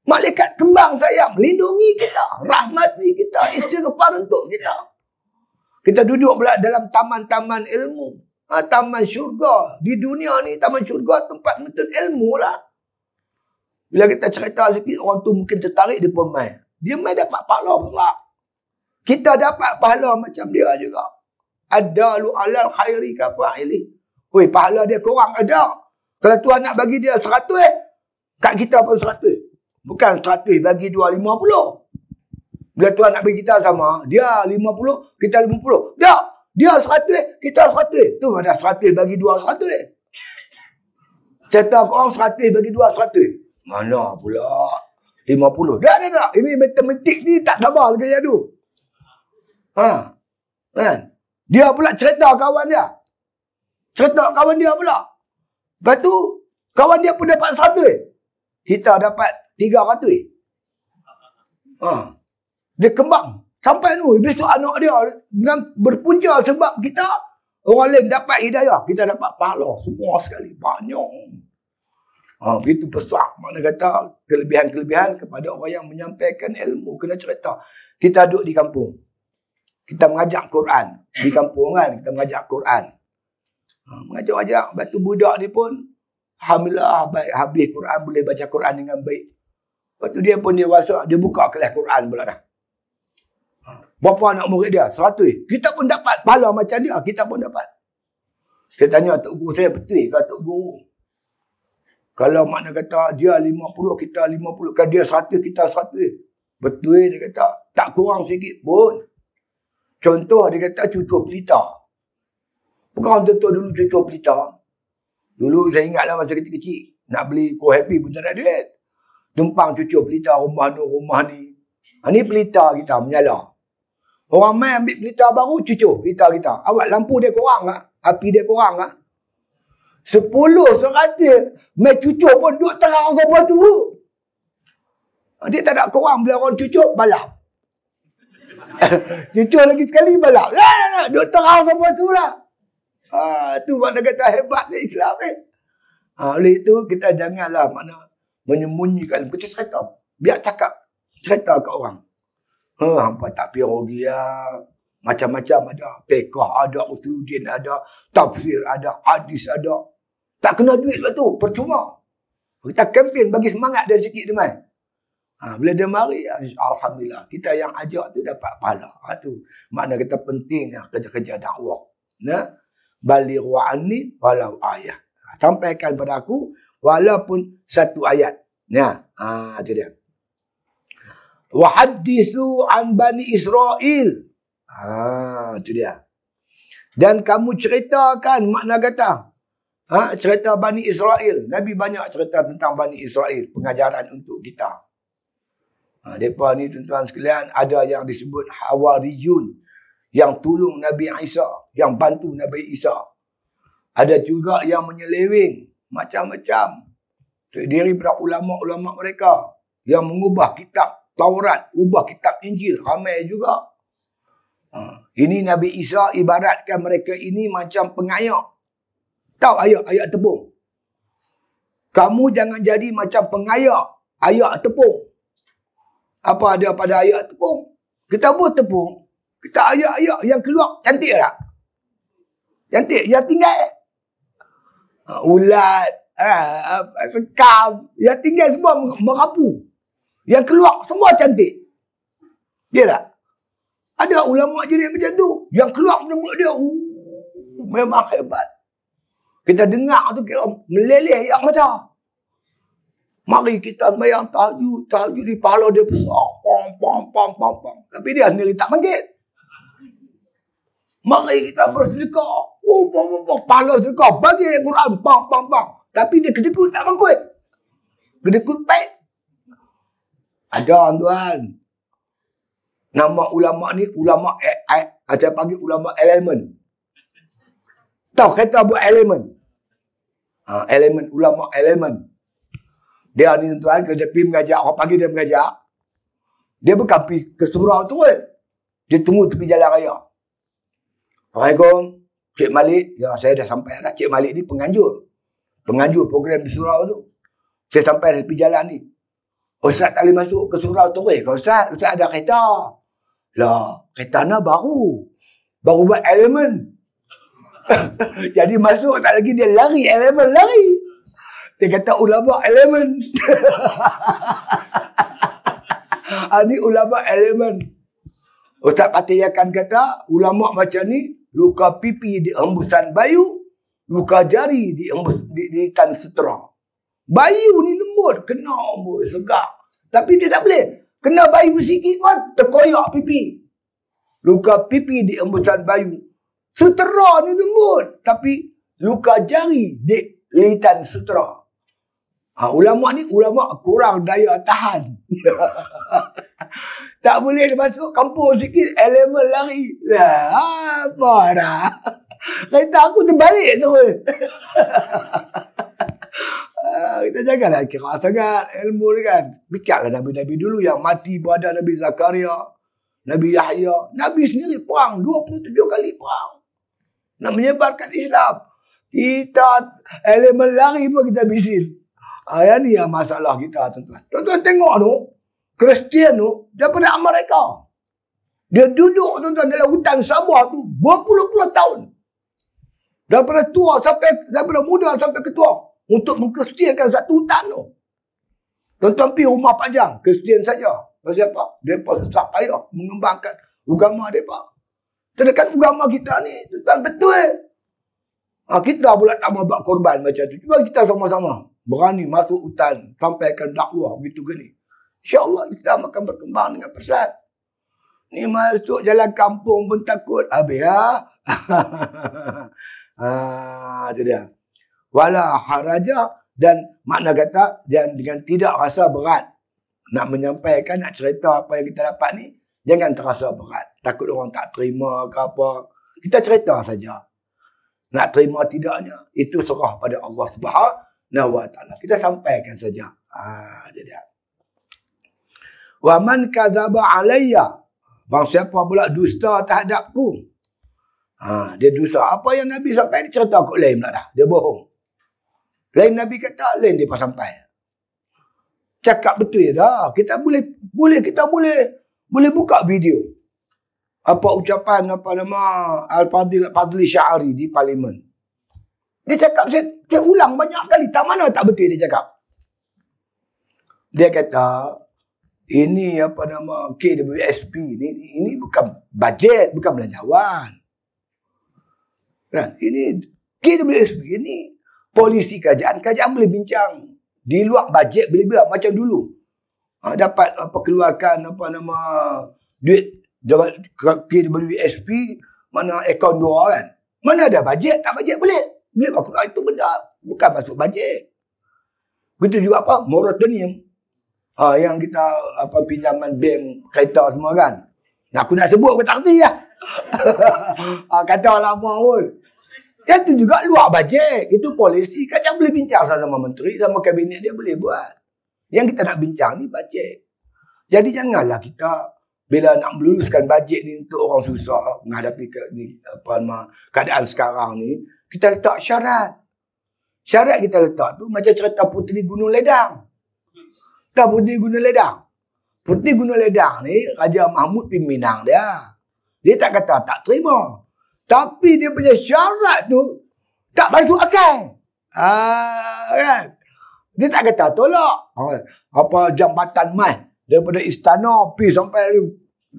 Malaikat kembang sayap, melindungi kita. Rahmati kita, istighfar untuk kita. Kita duduk pula dalam taman-taman ilmu. Taman syurga. Di dunia ni, taman syurga tempat menuntut ilmu lah. Bila kita cerita sikit, orang tu mungkin tertarik, dia pun main. Dia main dapat pahala pula. Kita dapat pahala macam dia juga. Adalu alal khairi kafa'ili. Oi, pahala dia kurang ada. Kalau Tuhan nak bagi dia 100, kat kita pun 100. Bukan 100 bagi 2, 50. Bila Tuhan nak bagi kita sama, dia 50, kita 50. Dia 100, kita 100. Tu ada 100 bagi 2, 100. Cerita korang 100 bagi 2, 100. Mana pula 50. Dah. Ini matematik ni tak sabar lagi tu. Kan? Dia pula cerita kawan dia. Cerita kawan dia pula. Lepas tu, kawan dia pun dapat 100. Kita dapat 300. Dia kembang. Sampai tu, besok anak dia dengan berpunca sebab kita, orang lain dapat hidayah. Kita dapat pahala semua sekali. Banyak. Begitu besar. Makna kata, kelebihan-kelebihan kepada orang yang menyampaikan ilmu. Kena cerita. Kita duduk di kampung. Kita mengajak Quran. Di kampung kan, kita mengajak Quran. Mengajak-ajak. Lepas tu budak ni pun, alhamdulillah, baik habis Quran, boleh baca Quran dengan baik. Lepas tu dia pun dewasa, dia buka kelas Quran pula dah. Berapa anak murid dia? 100. Kita pun dapat pahala macam dia. Kita pun dapat. Saya tanya Tok Guru saya, betul ke Tok Guru? Kalau makna kata dia 50, kita 50. Kan dia 100, kita 100. Betul dia kata. Tak kurang sikit pun. Contoh dia kata cucur pelita. Bukan orang tua dulu cucur pelita. Dulu saya ingatlah masa kecil-kecil. Nak beli Ko Happy pun tak ada duit. Tumpang cucur pelita rumah tu, rumah ni. Ni pelita kita menyala. Orang main ambil pelita baru, cucur pelita kita. Awak lampu dia kurang lah. Api dia kurang lah. 10, 100. Main cucur pun duduk terang apa tu. Dia tak ada kurang bila orang cucur, balap. Cucur lagi sekali, balap. Duduk terang apa tu lah. Tu makna kata hebat ni Islam ni. Oleh itu, kita janganlah makna menyembunyikan. Kita cerita. Biar cakap. Cerita ke orang. Hampa tak pirogi lah. Macam-macam ada. Fiqah ada, usuluddin ada, tafsir ada, hadis ada. Tak kena duit lepas tu. Percuma. Kita kempen bagi semangat dia sikit dia main. Bila dia mari, alhamdulillah. Kita yang ajak tu dapat pahala. Tu makna kita pentingnya kerja-kerja dakwah. Balighu anni walau ayat. Sampaikan pada aku walaupun satu ayat. Itu dia. Wa hadithu an Bani Israel. Itu dia. Dan kamu ceritakan makna kata. Cerita Bani Israel. Nabi banyak cerita tentang Bani Israel. Pengajaran untuk kita. Mereka ni tuan-tuan sekalian. Ada yang disebut Hawariyun. Yang tolong Nabi Isa. Yang bantu Nabi Isa. Ada juga yang menyeleweng. Macam-macam. Terdiri daripada ulama-ulama mereka. Yang mengubah kitab Taurat, ubah kitab Injil, ramai juga. Ini Nabi Isa ibaratkan mereka ini macam pengayak. Tahu ayak tepung? Kamu jangan jadi macam pengayak ayak tepung. Apa ada pada ayak tepung? Kita buat tepung, kita ayak-ayak yang keluar cantik tak? Cantik. Yang tinggal ulat, sekam. Yang tinggal semua merapu. Yang keluar semua cantik. Dia tak? Ada ulama jenis macam tu. Yang keluar macam mulut dia. Memang hebat. Kita dengar tu kira meleleh yang mata. Mari kita bayang tahajud. Tahajud di pahala dia besar. Pam. Tapi dia sendiri tak bangkit. Mari kita bersedekah. Pahala sedekah. Bagi Quran. Pam. Tapi dia kedekut tak bangkit. Kedekut baik. Ada tuan. Nama ulama ni ulama saya panggil ulama elemen. Tahu kata buat elemen. Elemen, ulama elemen. Dia ni tuan kerja pergi mengajar, orang pagi dia mengajar. Dia bukan pergi ke surau tu kan. Dia tunggu tepi jalan raya. Assalamualaikum, Cik Malik. Ya, saya dah sampai dah. Cik Malik ni penganjur. Penganjur program di surau tu. Saya sampai dah tepi jalan ni. Ustaz tak boleh masuk ke surau tu ke Ustaz? Ustaz ada kereta. Lah, kereta ni baru. Baru buat elemen. Jadi masuk tak lagi dia lari. Elemen lari. Dia kata ulama elemen. Ini ulama elemen. Ustaz Patiakan kata ulama macam ni luka pipi di embusan bayu, luka jari di tan setera. Bayu ni lembut, kena embus segak. Tapi dia tak boleh. Kena bayu sikit pun terkoyak pipi. Luka pipi di embusan bayu. Sutera ni lembut. Tapi luka jari di litan sutera. Ulama ni ulama kurang daya tahan. Tak boleh masuk kampung sikit. Elemen lari. Apa dah. Kereta aku terbalik semua. Kita janganlah kira sangat ilmu ni kan. Bikarlah Nabi-Nabi dulu yang mati berada Nabi Zakaria, Nabi Yahya. Nabi sendiri perang. 27 kali perang. Nak menyebarkan Islam. Kita elemen lari pun kita bisil. Yang ni yang masalah kita tuan-tuan. Tuan-tuan tengok tu. Kristian tu daripada Amerika. Dia duduk tuan-tuan dalam hutan Sabah tu berpuluh-puluh tahun. Daripada muda sampai ke tua. Untuk mengkristiankan satu hutan tu. Tuan-tuan pergi rumah Panjang. Kristian saja. Pasal apa? Mereka susah payah mengembangkan agama mereka. Terdekat agama kita ni, tuan betul. Kita pula tak mau buat korban macam tu. Cuba kita sama-sama berani masuk hutan, sampaikan dakwah begitu gini. InsyaAllah Islam akan berkembang dengan pesat. Ni masuk jalan kampung pun takut. Habis ya. Itu dia. Wala haraja, dan makna kata dan dengan tidak rasa berat. Nak menyampaikan, nak cerita apa yang kita dapat ni, jangan terasa berat. Takut orang tak terima ke apa. Kita cerita saja. Nak terima tidaknya, itu serah pada Allah Subhanahu wa ta'ala. Kita sampaikan saja. Jadi. Wa man kadzaba alayya. Bang siapa pula dusta terhadapku. Dia dusta. Apa yang Nabi sampai, dia cerita kot lain pula dah. Dia bohong. Lain Nabi kata, lain dia pas sampai. Cakap betul dah. Kita boleh buka video. Apa ucapan Al-Fadli Sya'ari di parlimen. Dia cakap, saya ulang banyak kali. Tak mana tak betul dia cakap. Dia kata, ini KWSP ini bukan bajet, bukan belanjawan. Kan? Ini KWSP ini polisi kerajaan boleh bincang di luar bajet bila-bila macam dulu. Dapat keluarkan duit KWSP mana akaun 2 kan. Mana ada bajet, tak bajet boleh. Boleh keluar itu benda bukan masuk bajet. Begitu juga moratorium. Yang kita pinjaman bank, kereta semua kan. Aku nak sebut aku tak kerti lah. Kata lama pun. Yang tu juga luar bajet. Itu polisi. Kadang boleh bincang sama menteri, sama kabinet dia boleh buat. Yang kita nak bincang ni bajet. Jadi janganlah kita bila nak meluluskan bajet ni untuk orang susah menghadapi keadaan sekarang ni, kita letak syarat. Syarat kita letak tu macam cerita Puteri Gunung Ledang. Tak Puteri Gunung Ledang. Puteri Gunung Ledang ni Raja Mahmud bin Minang dia. Dia tak kata tak terima. Tapi dia punya syarat tu tak masuk akal. Kan? Dia tak kata tolak. Apa jambatan mas daripada istana pergi sampai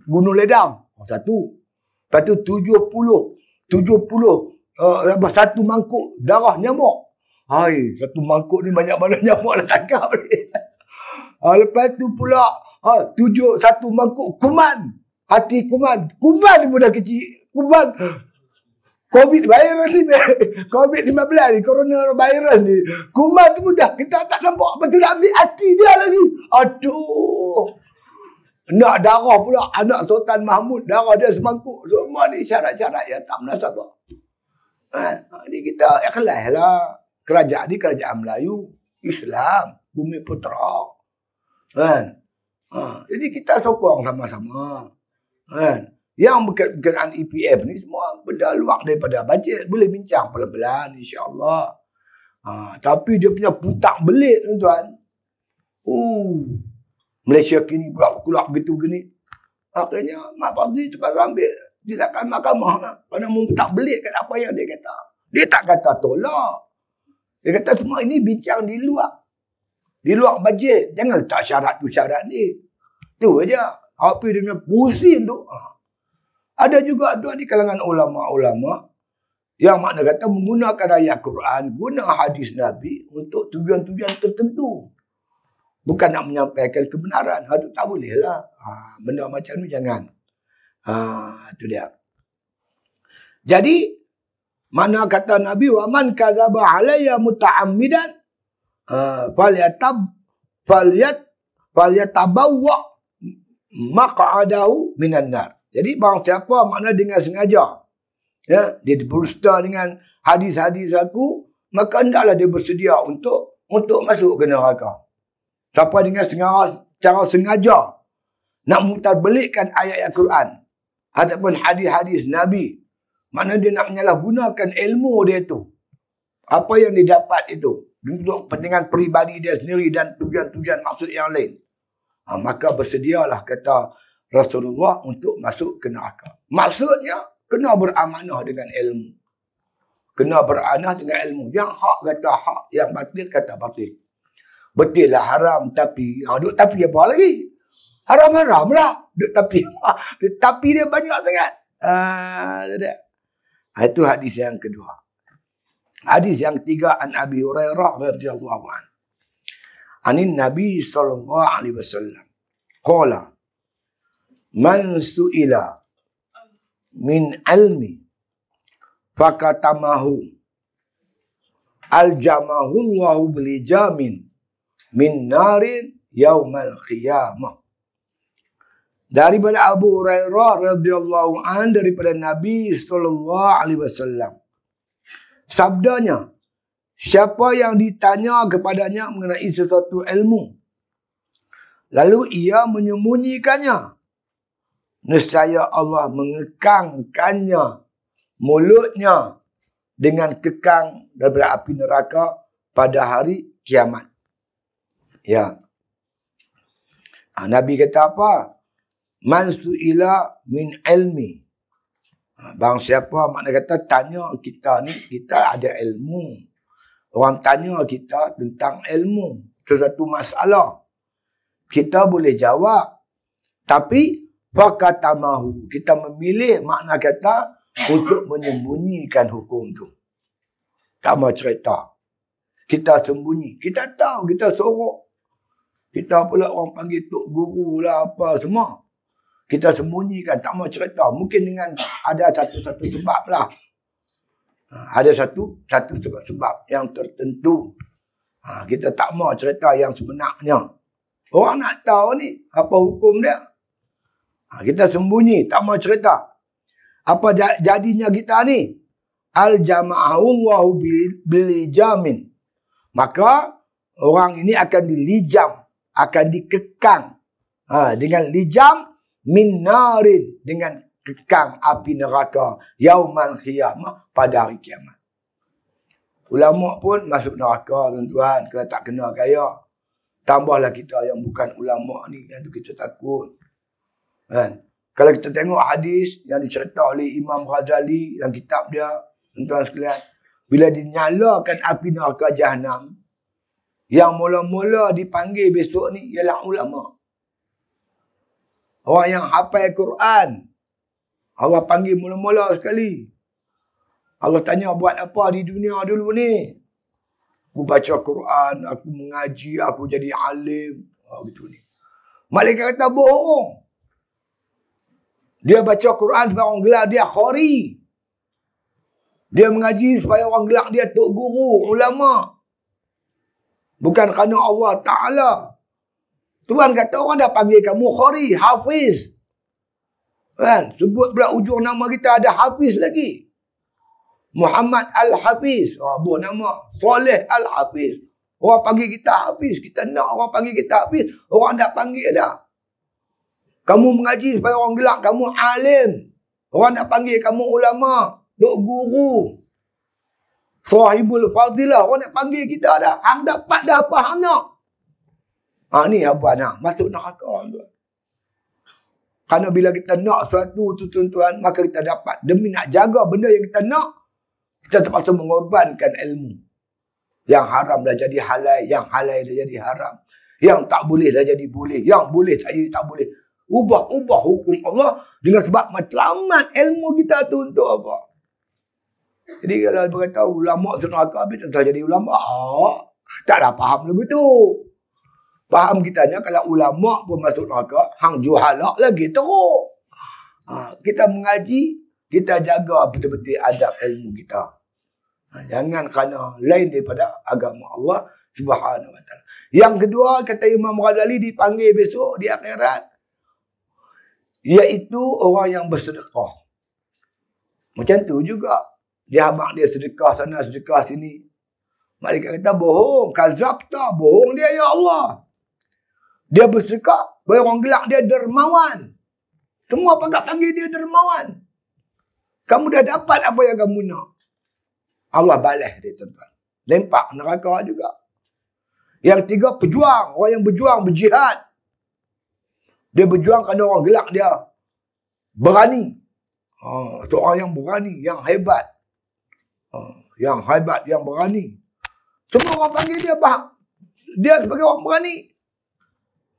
Gunung Ledang. Satu. Lepas tu 70 satu mangkuk darah nyamuk. Hai, satu mangkuk ni banyak mana nyamuk nak tangkap ni. Lepas tu pula satu mangkuk kuman. Hati kuman. Kuman ni budak kecil. Kuman. COVID virus ni. COVID-19 ni. Coronavirus ni. Kuman tu mudah. Kita tak nampak. Lepas tu nak ambil hati dia lagi. Aduh. Nak darah pula. Anak Sultan Mahmud. Darah dia semangkuk. Semua ni syarat-syarat yang tak menasabah. Ni kita ikhlas lah. Kerajaan ni kerajaan Melayu. Islam. Bumi Putera. Kan? Jadi kita sokong sama-sama. Kan? Yang berkenaan EPF ni semua benda luar daripada bajet. Boleh bincang pelan-pelan insya-Allah. Tapi dia punya putak belit tuan-tuan. Malaysia kini pula keluar begitu gini. Akhirnya Mak Fadli terpaksa ambil tindakan mahkamah lah. Kerana memputak belit kat apa yang dia kata. Dia tak kata tolak. Dia kata semua ini bincang di luar. Di luar bajet. Jangan letak syarat tu syarat ni. Tu aja. Apa dia punya pusing tu. Ada juga tuan di kalangan ulama-ulama yang makna kata menggunakan ayat Quran, guna hadis Nabi untuk tujuan-tujuan tertentu. Bukan nak menyampaikan kebenaran. Itu tak boleh lah. Benda macam tu jangan. Itu dia. Jadi, makna kata Nabi, وَمَنْ كَذَبَ عَلَيَّ مُتَعَمِّدًا فَلْيَتَبَوَّأْ مَقْعَدَهُ مِنَ النَّارِ. Jadi barang siapa makna dengan sengaja, ya, dia berdusta dengan hadis-hadis aku, maka hendaklah dia bersedia untuk masuk ke neraka. Siapa dengan cara sengaja nak mutadbelikkan ayat-ayat Quran ataupun hadis-hadis Nabi, makna dia nak menyalahgunakan ilmu dia tu. Apa yang dia dapat itu untuk kepentingan peribadi dia sendiri dan tujuan-tujuan maksud yang lain. Maka bersedialah kata Rasulullah untuk masuk ke neraka. Maksudnya, kena beramanah dengan ilmu. Kena beramanah dengan ilmu. Yang hak kata hak, yang batil kata batil. Betul lah haram tapi, duk tapi apa lagi? Haram-haram lah. Duk tapi. Tapi dia banyak sangat. Itu hadis yang kedua. Hadis yang ketiga, an Abi Hurairah radhiyallahu anhu. Anin Nabi sallallahu alaihi wasallam. Qala man su'ila min ilmi fakatamahu aljamahu Allahu bilijamin min narin yaumal qiyamah. Daripada Abu Hurairah radhiyallahu an, daripada Nabi sallallahu alaihi wasallam, sabdanya, siapa yang ditanya kepadanya mengenai sesuatu ilmu lalu ia menyembunyikannya, nescaya Allah mengekangkannya mulutnya dengan kekang daripada api neraka pada hari kiamat. Ya. Nabi kata apa? Man su'ila min ilmi. Bang siapa makna kata tanya kita ni, kita ada ilmu. Orang tanya kita tentang ilmu, sesuatu masalah. Kita boleh jawab. Tapi fakatamahu, kita memilih makna kata untuk menyembunyikan hukum tu. Tak mau cerita. Kita sembunyi. Kita tahu, kita sorok. Kita pula orang panggil tok guru lah apa semua. Kita sembunyikan, tak mau cerita. Mungkin dengan ada satu-satu sebab lah. Ada satu sebab yang tertentu. Kita tak mau cerita yang sebenarnya. Orang nak tahu ni, apa hukum dia. Kita sembunyi, tak mau cerita. Apa jadinya kita ni? Al-jama'ahullahu bilijamin. Maka orang ini akan dilijam, akan dikekang. Dengan lijam min narin, dengan kekang api neraka. Yaumal qiyamah, pada hari kiamat. Ulama pun masuk neraka tuan-tuan, kalau tak kena kaya. Tambahlah kita yang bukan ulama ni, yang tu kita takut. Kan? Kalau kita tengok hadis yang dicerita oleh Imam Ghazali dalam kitab dia, tuan-tuan sekalian, bila dinyalakan api neraka Jahannam, yang mula-mula dipanggil besok ni ialah ulama. Orang yang hafal Quran. Allah panggil mula-mula sekali. Allah tanya, buat apa di dunia dulu ni? Aku baca Quran, aku mengaji, aku jadi alim. Gitu ni. Malaikat kata bohong. Dia baca Quran supaya orang gelar dia khori. Dia mengaji supaya orang gelar dia tok guru, ulama. Bukan kerana Allah Ta'ala. Tuhan kata orang dah panggil kamu khori, hafiz. Kan? Sebut pula ujung nama kita ada hafiz lagi. Muhammad Al-Hafiz. Buat nama. Soleh Al-Hafiz. Orang panggil kita hafiz. Kita nak orang panggil kita hafiz. Orang dah panggil dah. Kamu mengaji supaya orang gelak kamu alim. Orang nak panggil kamu ulama. Duk guru. Sahibul fadilah. Orang nak panggil kita dah. Hang dapat dah apa hang nak. Ni apa nak. Masuk neraka tu. Kerana bila kita nak sesuatu tu tuan-tuan, maka kita dapat. Demi nak jaga benda yang kita nak, kita terpaksa mengorbankan ilmu. Yang haram dah jadi halal. Yang halal dah jadi haram. Yang tak boleh dah jadi boleh. Yang boleh tak jadi tak boleh. Ubah-ubah hukum Allah dengan sebab matlamat ilmu kita tu untuk apa? Jadi kalau berkata ulama masuk neraka habis tak jadi ulama. Taklah faham lagu tu. Faham kitanya kalau ulama pun masuk neraka, hang juhalak lagi teruk. Kita mengaji, kita jaga betul-betul adab ilmu kita. Jangan kerana lain daripada agama Allah Subhanahu Wa Taala. Yang kedua, kata Imam Ghazali dipanggil besok di akhirat, iaitu orang yang bersedekah. Macam tu juga. Dia habaq dia sedekah sana, sedekah sini. Malaikat kata bohong. Kazabta, bohong dia ya Allah. Dia bersedekah, orang gelak dia dermawan. Semua pakat panggil dia dermawan. Kamu dah dapat apa yang kamu nak. Allah balas dia tuan-tuan. Lempak neraka juga. Yang tiga, pejuang. Orang yang berjuang, berjihad. Dia berjuang kerana orang gelak dia berani. Seorang yang berani, yang hebat. Yang hebat, yang berani. Semua orang panggil dia dia sebagai orang berani.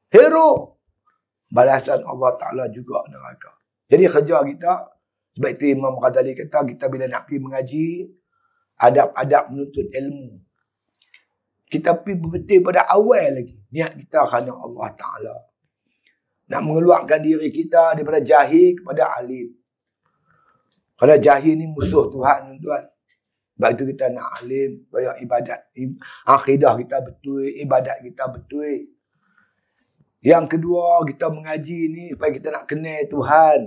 Hero. Balasan Allah Ta'ala juga neraka. Jadi kerja kita, sebab itu Imam Ghazali kata, kita bila nak pergi mengaji, adab-adab menuntut ilmu. Kita pergi betul pada awal lagi. Niat kita kerana Allah Ta'ala. Nak mengeluarkan diri kita daripada jahil kepada alim. Kalau jahil ni musuh Tuhan, tuan. Sebab itu kita nak alim, supaya ibadat, akidah kita betul, ibadat kita betul. Yang kedua, kita mengaji ni supaya kita nak kenal Tuhan.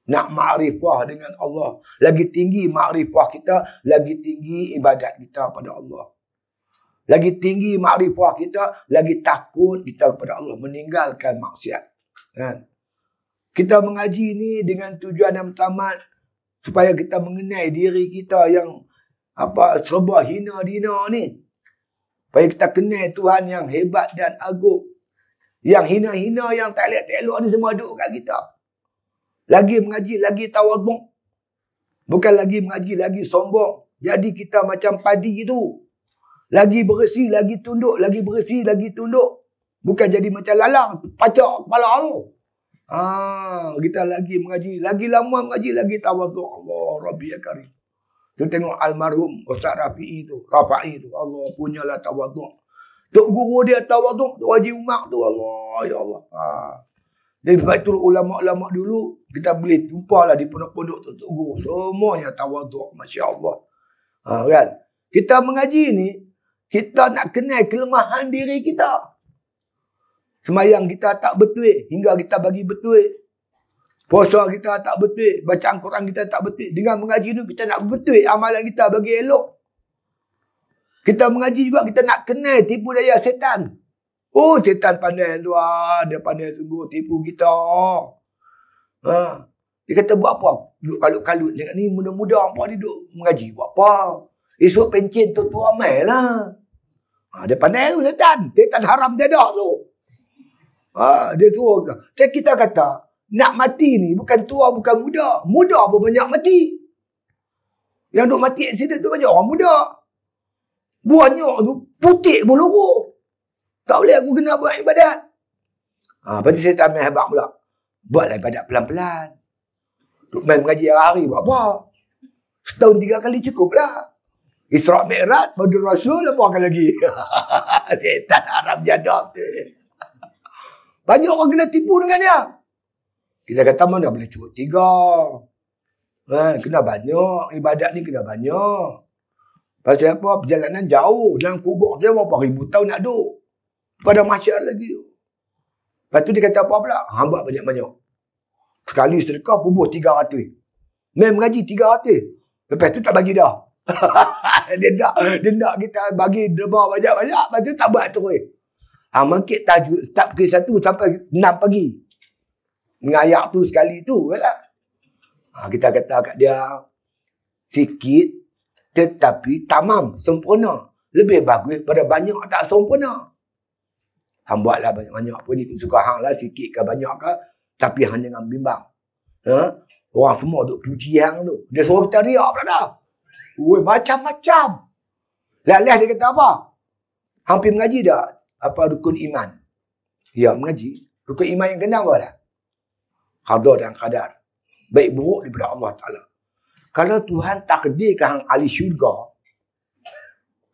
Nak makrifah dengan Allah. Lagi tinggi makrifah kita, lagi tinggi ibadat kita pada Allah. Lagi tinggi makrifah kita, lagi takut kita kepada Allah. Meninggalkan maksiat. Kan? Kita mengaji ni dengan tujuan yang pertama, supaya kita mengenai diri kita yang serba hina-dina ni. Supaya kita kenal Tuhan yang hebat dan agung. Yang hina-hina, yang tak elok-elok ni semua duduk kat kita. Lagi mengaji, lagi tawaduk. Bukan lagi mengaji, lagi sombong. Jadi kita macam padi tu. Lagi bersih, lagi tunduk. Lagi bersih, lagi tunduk. Bukan jadi macam lalang. Pacak kepala tu. Kita lagi mengaji. Lagi lama mengaji, lagi tawaduk. Allah Rabbi ya Karim. Tu tengok almarhum Ustaz Rafi'i tu. Allah punyalah tawaduk. Tok guru dia tawaduk. Tok Haji Umar tu. Allah ya Allah. Jadi sebab itu ulama-ulama dulu, kita boleh jumpa lah di pondok-pondok Tok Guru. Semuanya tawaduk. Masya Allah. Kan? Kita mengaji ni, kita nak kenal kelemahan diri kita. Semayang kita tak betul, hingga kita bagi betul. Puasa kita tak betul, bacaan Quran kita tak betul. Dengan mengaji ni, kita nak betul amalan kita bagi elok. Kita mengaji juga, kita nak kenal tipu daya setan. Setan pandai tuan. Dia pandai sungguh tipu kita. Dia kata buat apa? Duduk kalut-kalut. Tengok ni muda-muda apa ni duduk mengaji. Buat apa? Esok pencen tu ramai lah. Dia pandai tu setan. Setan haram jadak tu. Dia suruh kita. Kita kata, nak mati ni bukan tua, bukan muda. Muda pun banyak mati. Yang duk mati accident tu banyak orang muda. Banyak tu putih pun lorong. Tak boleh aku kena buat ibadat. Lepas tu saya tamai habak pula. Buatlah ibadat pelan-pelan. Duk main mengaji hari-hari buat apa? Setahun 3 kali cukup lah. Isra' Mi'raj, Badul Rasul, apa lagi? Setan Arab jadab tu. Banyak orang kena tipu dengan dia. Kita kata mana boleh cukup 3. Kena banyak. Ibadat ni kena banyak. Pasal apa? Perjalanan jauh. Dalam kubur dia berapa ribu tahun nak duduk. Pada masyarakat lagi. Lepas tu dia kata apa pula? Buat banyak-banyak. Sekali sedekah pubuh 300. Main mengaji 300. Lepas tu tak bagi dah. dia nak kita bagi derma banyak-banyak. Lepas tu tak buat terus. Makin tak pukul 1 sampai 6 pagi. Mengayak tu sekali tu lah. Kita kata kat dia, sikit tetapi tamam, sempurna. Lebih bagus pada banyak tak sempurna. Hang buatlah banyak-banyak pun ikut suka hang lah, sikit ke banyak ke, tapi hang jangan bimbang. Orang semua duk puji hang tu. Dia suruh kita riak pula dah. Macam-macam. Lalah dia kata apa? Hampir mengaji dah. Apa rukun iman? Ya, mengaji. Rukun iman yang kena apa dah? Qada dan qadar. Baik buruk daripada Allah Ta'ala. Kalau Tuhan takdirkan hang ahli syurga,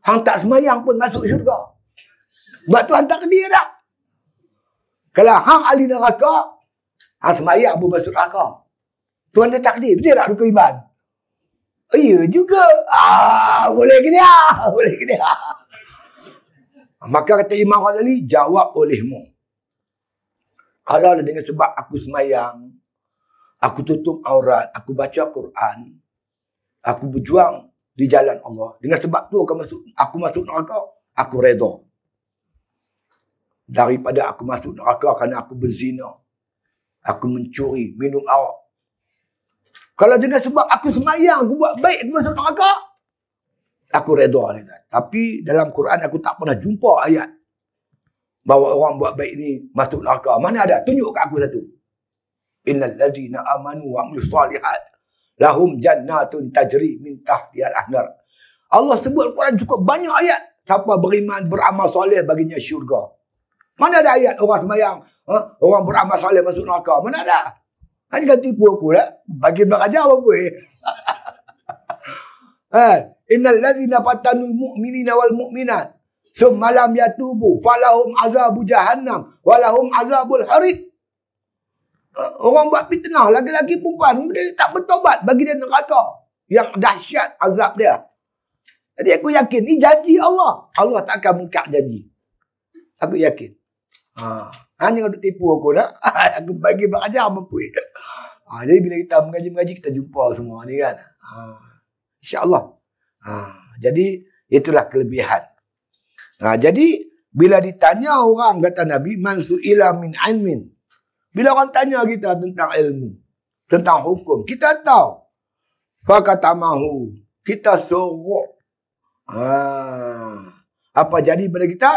hang tak semayang pun masuk syurga. Sebab Tuhan takdir dah. Kalau hang ahli neraka, hang semayang pun masuk neraka. Tuhan dah takdir. Betul tak rukun iman? Ya juga. Boleh ke dia? Boleh ke dia? Maka kata Imam Ghazali, jawab olehmu. Kalau dengan sebab aku semayang, aku tutup aurat, aku baca Quran, aku berjuang di jalan Allah. Dengan sebab tu aku masuk neraka, aku redha. Daripada aku masuk neraka kerana aku berzina, aku mencuri, minum arak. Kalau dengan sebab aku semayang, aku buat baik, aku masuk neraka, aku redha. Tapi dalam Quran aku tak pernah jumpa ayat bahawa orang buat baik ni masuk neraka. Mana ada? Tunjuk kat aku satu. Innal ladzina amanu wa amilus solihat lahum jannatun tajri min tahtihal anhar. Allah sebut Quran cukup banyak ayat. Siapa beriman, beramal soleh baginya syurga. Mana ada ayat orang semayang, orang beramal soleh masuk neraka? Mana ada? Hanya kan tipu aku lah. Bagi berajar apa boleh. Innal ladzina fatanul mu'minina wal mu'minat summa lam yatubu falahum azabu jahannam walahum azabul harik. Orang buat fitnah, laki-laki perempuan, dia tak bertobat, bagi dia neraka yang dahsyat azab dia. Jadi aku yakin ni janji Allah. Allah tak akan mungkar janji. Aku yakin. Hanya untuk tipu aku dah. Aku bagi berajar mampu. Jadi bila kita mengaji-mengaji, kita jumpa semua ni kan. InsyaAllah. Jadi itulah kelebihan. Jadi bila ditanya orang, kata Nabi, man su'ila min ilmin. Bila orang tanya kita tentang ilmu, tentang hukum, kita tahu. Fakatamahu, kita sorok. Apa jadi pada kita?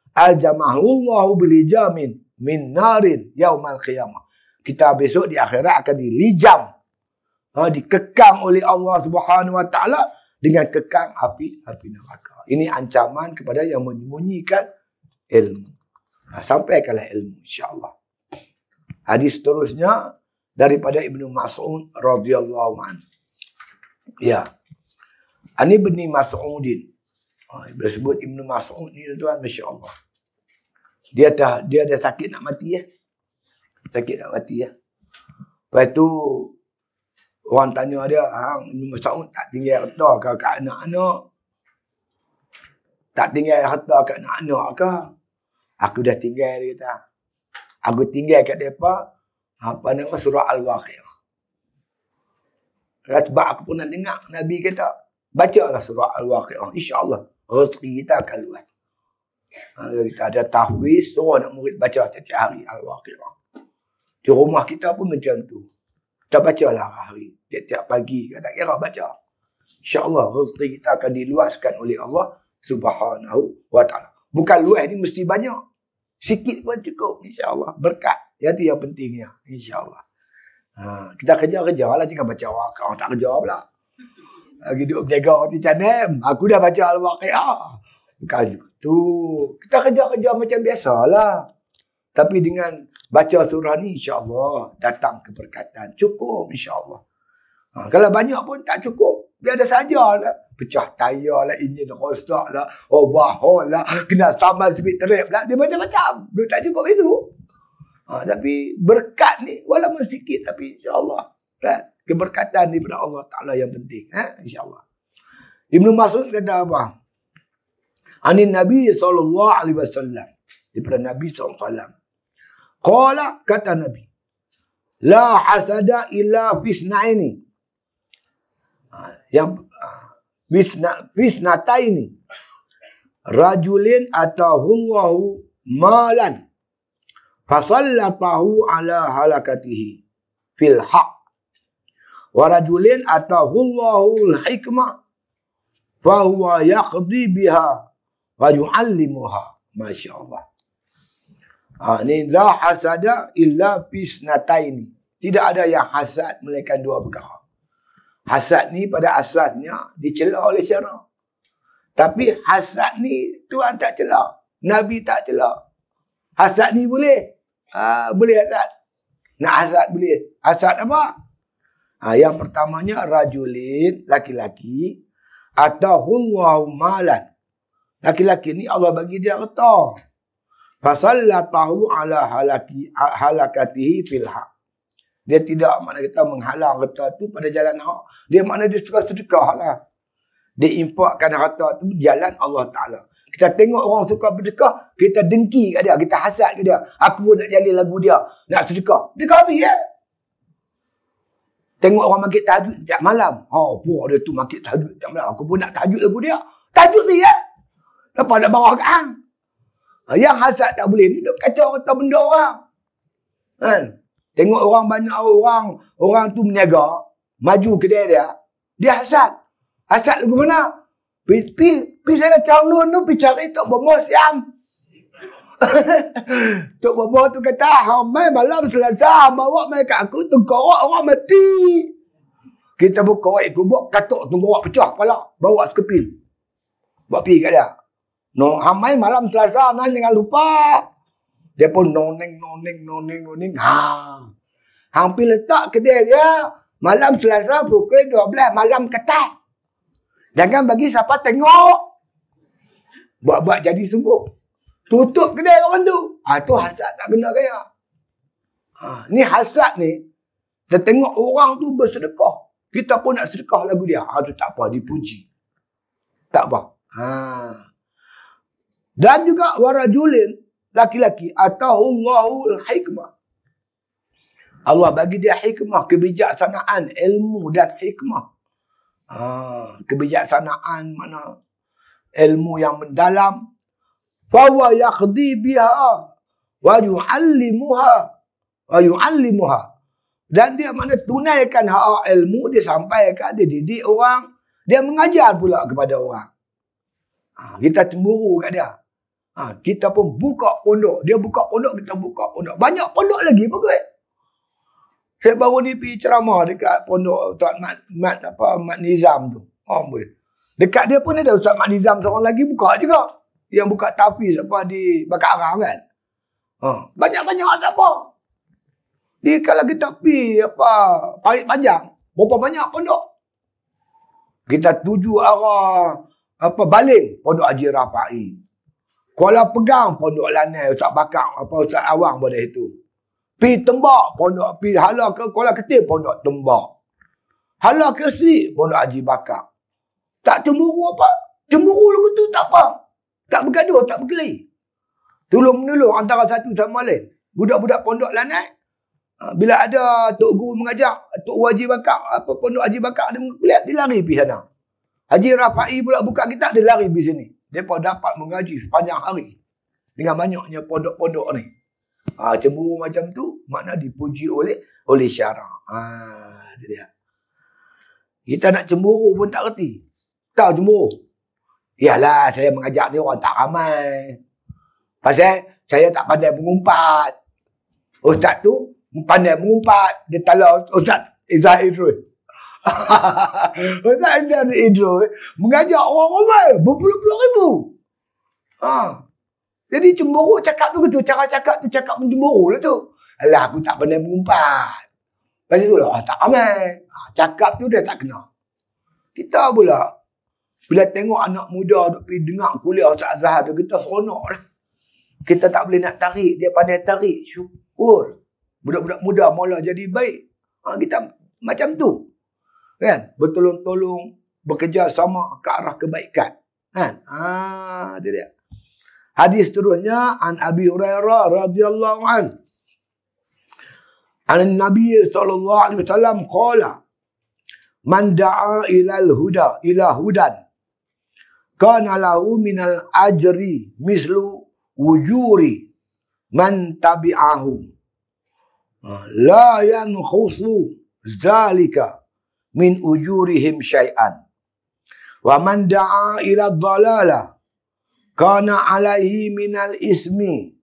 Al-jamahullahu bilijamin min narin yaumal qiyamah. Kita besok di akhirat akan dilijam. Dikekang oleh Allah Subhanahu Wa Taala dengan kekang api neraka. Ini ancaman kepada yang menyembunyikan ilmu. Sampaikanlah ilmu, insya-Allah. Hadis seterusnya daripada Ibnu Mas'ud radhiyallahu anhu. Ya. Ani bin Mas'udin. Bila sebut Ibnu Mas'ud ni tuan, masya-Allah. Dia ada sakit nak mati ya. Sakit nak mati ya. Lepas tu orang tanya dia, Ibnu Mas'ud tak tinggal harta ke kat anak-anak? Tak tinggal harta kat anak-anak ke? Aku dah tinggal, dia kata. Aku tinggal kat mereka apa nama surah Al-Waqi'ah. Sebab aku pernah dengar Nabi kata, bacalah surah Al-Waqi'ah. InsyaAllah rezeki kita akan luas. Kita ada tahfiz, suruh nak murid baca setiap hari Al-Waqi'ah. Di rumah kita pun macam tu. Kita bacalah hari. Tiap-tiap pagi, tak kira baca. InsyaAllah rezeki kita akan diluaskan oleh Allah Subhanahu Wa Ta'ala. Bukan luas ni mesti banyak. Sikit pun cukup, insya-Allah. Berkat. Yang tu yang pentingnya. InsyaAllah. Kita kerja-kerja lah. Jangan baca Al-Waqi'ah. Tak kerja pula. Lagi duduk berjaga roti canam. Aku dah baca Al-Waqi'ah. Bukan tu. Kita kerja-kerja macam biasalah. Tapi dengan baca surah ni insyaAllah datang keberkatan. Cukup insyaAllah. Kalau banyak pun tak cukup. Dia ada sajalah. Pecah tayar lah, enjin rosak lah, overhaul lah, kena saman speed trap lah. Dia macam-macam. Dia tak cukup itu. Tapi berkat ni, walaupun sikit tapi insyaAllah. Kan? Keberkatan daripada Allah Ta'ala yang penting. InsyaAllah. Ibnu Mas'ud kata apa? Anin Nabi SAW. Daripada Nabi SAW. Qala, kata Nabi. La hasada illa fisna'ini. Yang fisnataini. Rajulin atahullahu malan. Fasallatahu ala halakatihi. Fil haq. Warajulin atahullahu al-hikmah. Fahuwa yaqdi biha. Wa yu'allimuha. Masya Allah. Ini la hasada illa fisnataini. Tidak ada yang hasad melainkan dua perkara. Hasad ni pada asasnya dicela oleh syarak. Tapi hasad ni Tuhan tak cela. Nabi tak cela. Hasad ni boleh. Boleh hasad. Nak hasad boleh. Hasad apa? Yang pertamanya rajulin, laki-laki. Atahullahu malan. Laki-laki ni Allah bagi dia harta. Fasallatahu ala halakatihi fil haq. Dia tidak makna kita menghalang harta tu pada jalan hak. Dia makna dia suka sedekah lah. Dia infakkan harta tu jalan Allah Ta'ala. Kita tengok orang suka bersedekah, kita dengki kat dia, kita hasad kat dia. Aku pun nak jalin lagu dia, nak sedekah. Dia kami ya. Tengok orang makit tahajud setiap malam. Puak dia tu makit tahajud setiap malam. Aku pun nak tahajud lagu dia. Tahajud ni ya. Lepas nak bawah kat hang. Yang hasad tak boleh. Ni duk kacau harta benda orang. Kan? Tengok orang banyak orang tu meniaga, maju kedai dia, dia hasad. Hasad lagu mana? Pi sana calon tu pi cari Tok Bomo siam. Tok Bomo tu kata, "Mai malam Selasa bawa mai kat aku tengkorak orang mati." Kita buka kubur katuk tengkorak pecah kepala, bawa sekepil. Bawa pi kat dia. No, hamai malam Selasa nan jangan lupa. Dia pun noneng. Hampir letak kedai dia. Malam Selasa pukul 12 malam ketat. Jangan bagi siapa tengok. Buat-buat jadi sungguh. Tutup kedai kawan tu. Tu hasad tak kena kaya. Ni hasad ni. Kita tengok orang tu bersedekah. Kita pun nak sedekah lagu dia. Tu tak apa, dipuji. Tak apa. Dan juga warajulin. Laki-laki atahullahu hikmah. Allah bagi dia hikmah, kebijaksanaan, ilmu dan hikmah. Kebijaksanaan mana ilmu yang mendalam. Fahuwa yakhdi biha wa yu'allimuha. Dan dia mana tunaikan hak ilmu, dia sampaikan, dia didik orang, dia mengajar pula kepada orang. Kita cemburu kat dia. Kita pun buka pondok. Dia buka pondok, kita buka pondok. Banyak pondok lagi bagus. Saya baru ni pergi ceramah dekat pondok Tuan Mat Nizam tu. Dekat dia pun ada Ustaz Mat Nizam seorang lagi buka juga. Yang buka tafiz apa di Bakar Arang kan. Banyak-banyak tak apa. Dia kalau kita pergi Parit Panjang, berapa banyak pondok. Kita tuju arah Baling, pondok Haji Rafa'i. Kuala Pegang, pondok Lanai, Ustaz Bakar, Ustaz Awang pada itu. Pi Tembak, pondok pi hala ke Kuala Ketir, pondok Tembak. Hala ke Sri, pondok Haji Bakar. Tak cemburu apa? Cemburu lagu tu tak apa. Tak bergaduh, tak berkelahi. Tolong-menolong antara satu sama lain. Budak-budak pondok Lanai, bila ada Tok Guru mengajar, Tok Haji Bakar, pondok Haji Bakar ada kuliah, dia lari pergi sana. Haji Rafa'i pula buka kitab, dia lari pergi sini. Dia pun dapat mengaji sepanjang hari. Dengan banyaknya pondok-pondok ni. Cemburu macam tu, makna dipuji oleh syarak. Itu dia. Kita nak cemburu pun tak reti. Tahu cemburu? Yalah, saya mengajak ni orang tak ramai. Pasal saya tak pandai mengumpat. Ustaz tu pandai mengumpat. Dia tala Ustaz Izzah Idrus. Ustaz Izzah Idrus mengajar orang ramai berpuluh-puluh ribu. Jadi cemburu cakap tu gitu. Cara cakap tu cakap mencemburu lah tu. Alah, aku tak pandai mengumpat. Lepas tu lah, tak ramai. Cakap tu dia tak kena. Kita pula, bila tengok anak muda duk pergi dengar kuliah Ustaz Azhar tu, kita seronok lah. Kita tak boleh nak tarik, dia pandai tarik. Syukur. Budak-budak muda mula jadi baik. Kita macam tu. Kan? Bertolong-tolong, bekerja sama ke arah kebaikan. Kan? Itu dia. Hadis seterusnya, an Abi Hurairah radhiyallahu anhu. An Nabi sallallahu alaihi wasallam qala man da'a ilal huda ila hudan kana lahu minal ajri mislu wujuri man tabi'ahu la yankhusu zalika min ujurihim syai'an wa man da'a ila dhalala kana alaihi minal ismi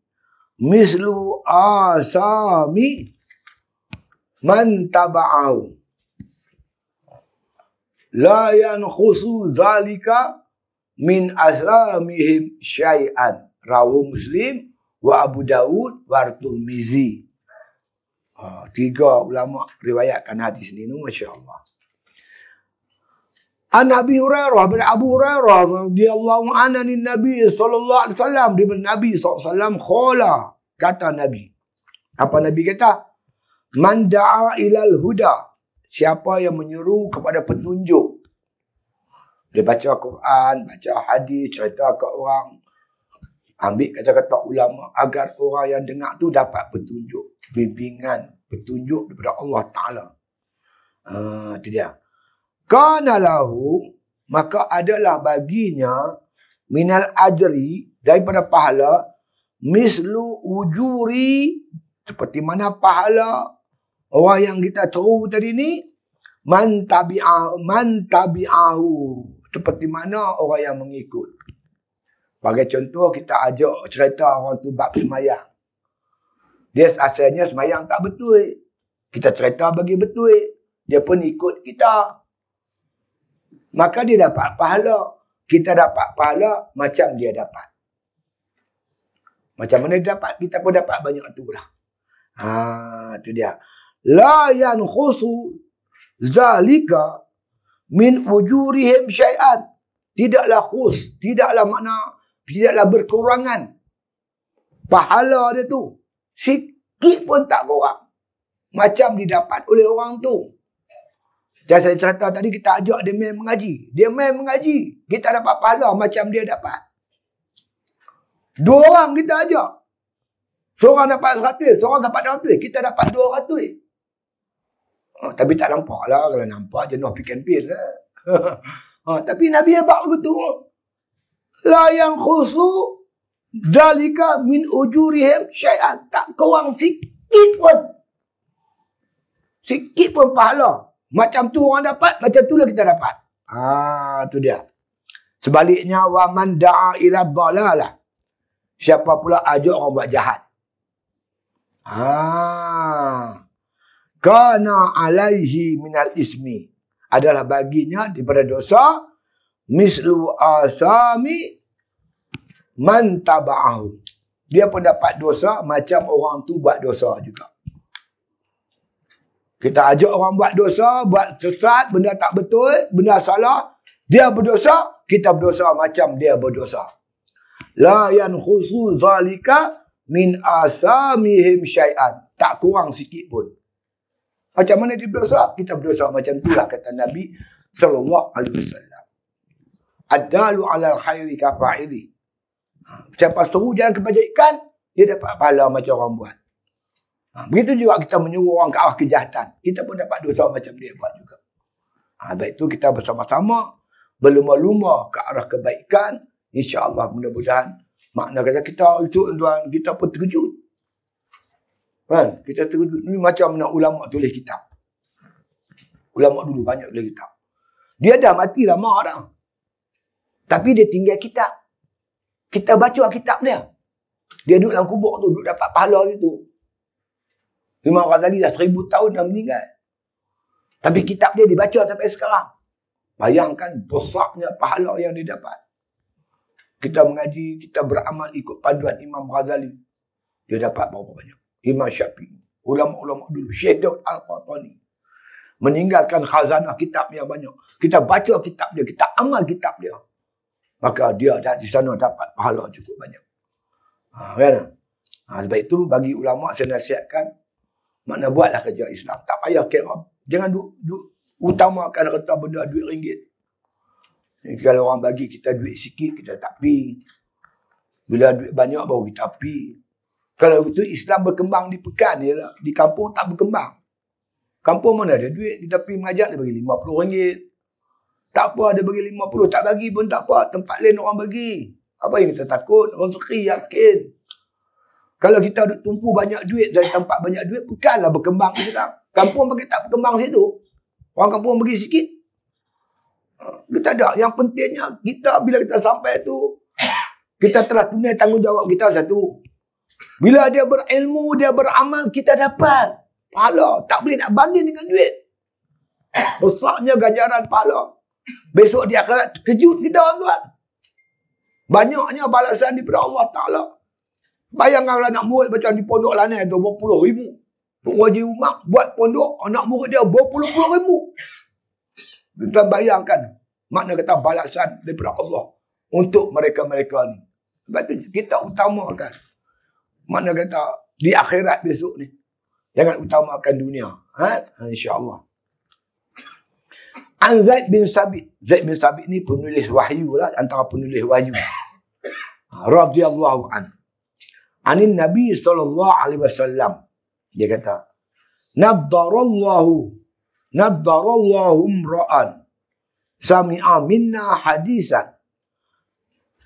mislu asami man taba'ahu la yankhusu zalika min asramihim syai'an. Rawahu Muslim wa Abu Dawud wa Tirmizi. 3 ulama riwayatkan hadis ini. Masya-Allah. An Abi Hurairah bin Abu Hurairah radhiyallahu anhu Nabi sallallahu alaihi wasallam, di Nabi sallallahu alaihi wasallam qala, kata Nabi. Apa Nabi kata? Man da'a ilal huda, siapa yang menyuruh kepada petunjuk. Dia baca Quran, baca hadis, cerita ke orang. Ambil kata-kata ulama agar orang yang dengar tu dapat petunjuk, bimbingan, petunjuk daripada Allah Ta'ala. Itu dia. Kana lahu, maka adalah baginya minal ajri, daripada pahala, mislu ujuri, seperti mana pahala orang yang kita seru tadi ni, man tabi'ahu, seperti mana orang yang mengikut. Bagi contoh, kita ajak cerita orang tu bab semayang. Dia asalnya semayang tak betul. Kita cerita bagi betul. Dia pun ikut kita. Maka dia dapat pahala. Kita dapat pahala macam dia dapat. Macam mana dia dapat, kita pun dapat banyak tu lah. Itu dia. La yankhusu zalika min ujurihim syai'an. Tidaklah khus, tidaklah makna, tidaklah berkurangan pahala dia tu. Sikit pun tak kurang. Macam didapat oleh orang tu. Macam saya cerita tadi, kita ajak dia main mengaji. Dia main mengaji. Kita dapat pahala macam dia dapat. 2 orang kita ajak. Seorang dapat 100, seorang dapat 200. Kita dapat 200. Tapi tak nampak lah. Kalau nampak, jenuh pikir-pikir lah. Tapi Nabi hebat begitu. La yang khusu dalika min ujurihim syai'an. Tak kurang sikit pun. Sikit pun pahala. Macam tu orang dapat, macam tu lah kita dapat. Tu dia. Sebaliknya, wa man da'a ila dhalalah. Siapa pula ajak orang buat jahat. Kana alaihi minal ismi. Adalah baginya daripada dosa. Mislu asami man taba'ahu. Dia pun dapat dosa macam orang tu buat dosa juga. Kita ajak orang buat dosa, buat sesat, benda tak betul, benda salah. Dia berdosa, kita berdosa macam dia berdosa. La yankhusu zalika min asamihim syai'an. Tak kurang sikit pun. Macam mana dia berdosa? Kita berdosa macam itulah, kata Nabi sallallahu alaihi wasallam. Ad-dalu 'alal khairi kafa'ili. Siapa suruh jalan kebajikan, dia dapat pahala macam orang buat. Begitu juga kita menyuruh orang ke arah kejahatan. Kita pun dapat dosa macam dia buat juga. Baik itu kita bersama-sama berlumba-lumba ke arah kebaikan. InsyaAllah mudah-mudahan makna kata kita itu, tuan, kita pun terkejut. Kan? Kita terkejut. Ini macam mana ulama tulis kitab. Ulama dulu banyak tulis kitab. Dia dah mati lama dah. Tapi dia tinggal kitab. Kita baca kitab dia. Dia duduk dalam kubur tu, duduk dapat pahala itu. Imam Ghazali dah 1000 tahun dah meninggal. Tapi kitab dia dibaca sampai sekarang. Bayangkan besarnya pahala yang dia dapat. Kita mengaji, kita beramal ikut panduan Imam Ghazali. Dia dapat berapa banyak? Imam Syafi'i, ulama-ulama dulu, Syekh Daud Al-Qahtani, meninggalkan khazanah kitab yang banyak. Kita baca kitab dia, kita amal kitab dia. Maka dia di sana dapat pahala cukup banyak. Kan? Sebab itu bagi ulama saya nasihatkan, makna buatlah kerja Islam. Tak payah kira. Jangan utamakan harta benda duit ringgit. Kalau orang bagi kita duit sikit, kita tak pi. Bila duit banyak baru kita pi. Kalau itu Islam berkembang di pekan je lah. Di kampung tak berkembang. Kampung mana ada duit, kita pergi mengajar, dia bagi RM50. Tak apa, dia bagi 50. Tak bagi pun tak apa. Tempat lain orang bagi. Apa yang kita takut? Orang fikir yakin. Kalau kita duduk tumpu banyak duit dari tempat banyak duit, bukanlah berkembang Islam. Kampung bagi tak berkembang situ. Orang kampung bagi sikit. Kita ada. Yang pentingnya kita bila kita sampai tu, kita telah tunai tanggungjawab kita satu. Bila dia berilmu, dia beramal, kita dapat pahala. Tak boleh nak banding dengan duit. Besarnya ganjaran pahala. Besok di akhirat terkejut kita tuan. Banyaknya balasan daripada Allah Ta'ala. Bayangkanlah anak murid macam di pondok Lanai tu, berpuluh ribu. Tok Haji Umar buat pondok, anak murid dia berpuluh-puluh ribu. Kita bayangkan makna kata balasan daripada Allah untuk mereka-mereka ni. Sebab tu kita utamakan makna kata di akhirat besok ni. Jangan utamakan dunia. InsyaAllah. An Zaid bin Sabit. Zaid bin Sabit ni penulis wahyu lah. Antara penulis wahyu. Radiyallahu an. Anin Nabi SAW. Dia kata, Naddarallahu imra'an sami'a minna hadisan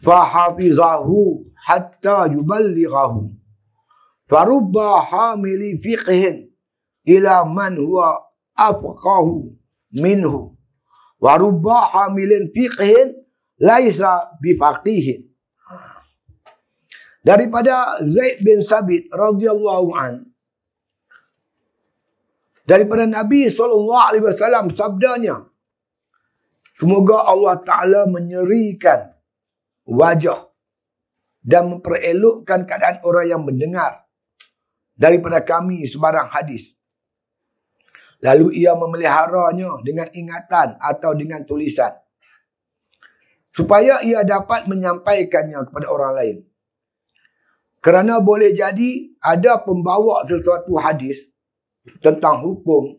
fahafizahu hatta yuballighahu farubba hamili fiqhin ila man huwa afqahu minhu warubba hamilin fiqhin laisa bifaqihin. Daripada Zaid bin Sabit radhiyallahu an, daripada Nabi SAW sabdanya, semoga Allah Ta'ala menyerikan wajah dan memperelokkan keadaan orang yang mendengar daripada kami sebarang hadis. Lalu ia memeliharanya dengan ingatan atau dengan tulisan, supaya ia dapat menyampaikannya kepada orang lain. Kerana boleh jadi ada pembawa sesuatu hadis tentang hukum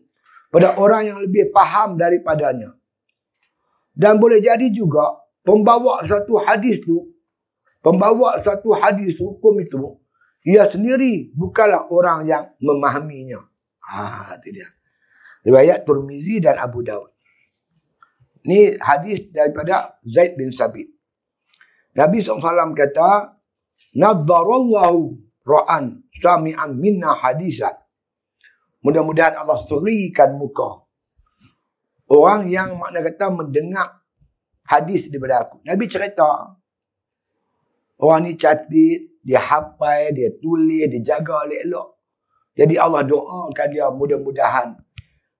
pada orang yang lebih faham daripadanya. Dan boleh jadi juga pembawa satu hadis hukum itu, ia sendiri bukanlah orang yang memahaminya. Itu dia. Riwayat Tirmizi dan Abu Daud. Ini hadis daripada Zaid bin Sabit. Nabi SAW kata, Naddarallahu ra'an sami'an minna hadisan. Mudah-mudahan Allah serikan muka orang yang makna kata mendengar hadis daripada aku. Nabi cerita, orang ni catat, dia hafal, dia tulis, dia jaga elok-elok. Jadi Allah doakan dia mudah-mudahan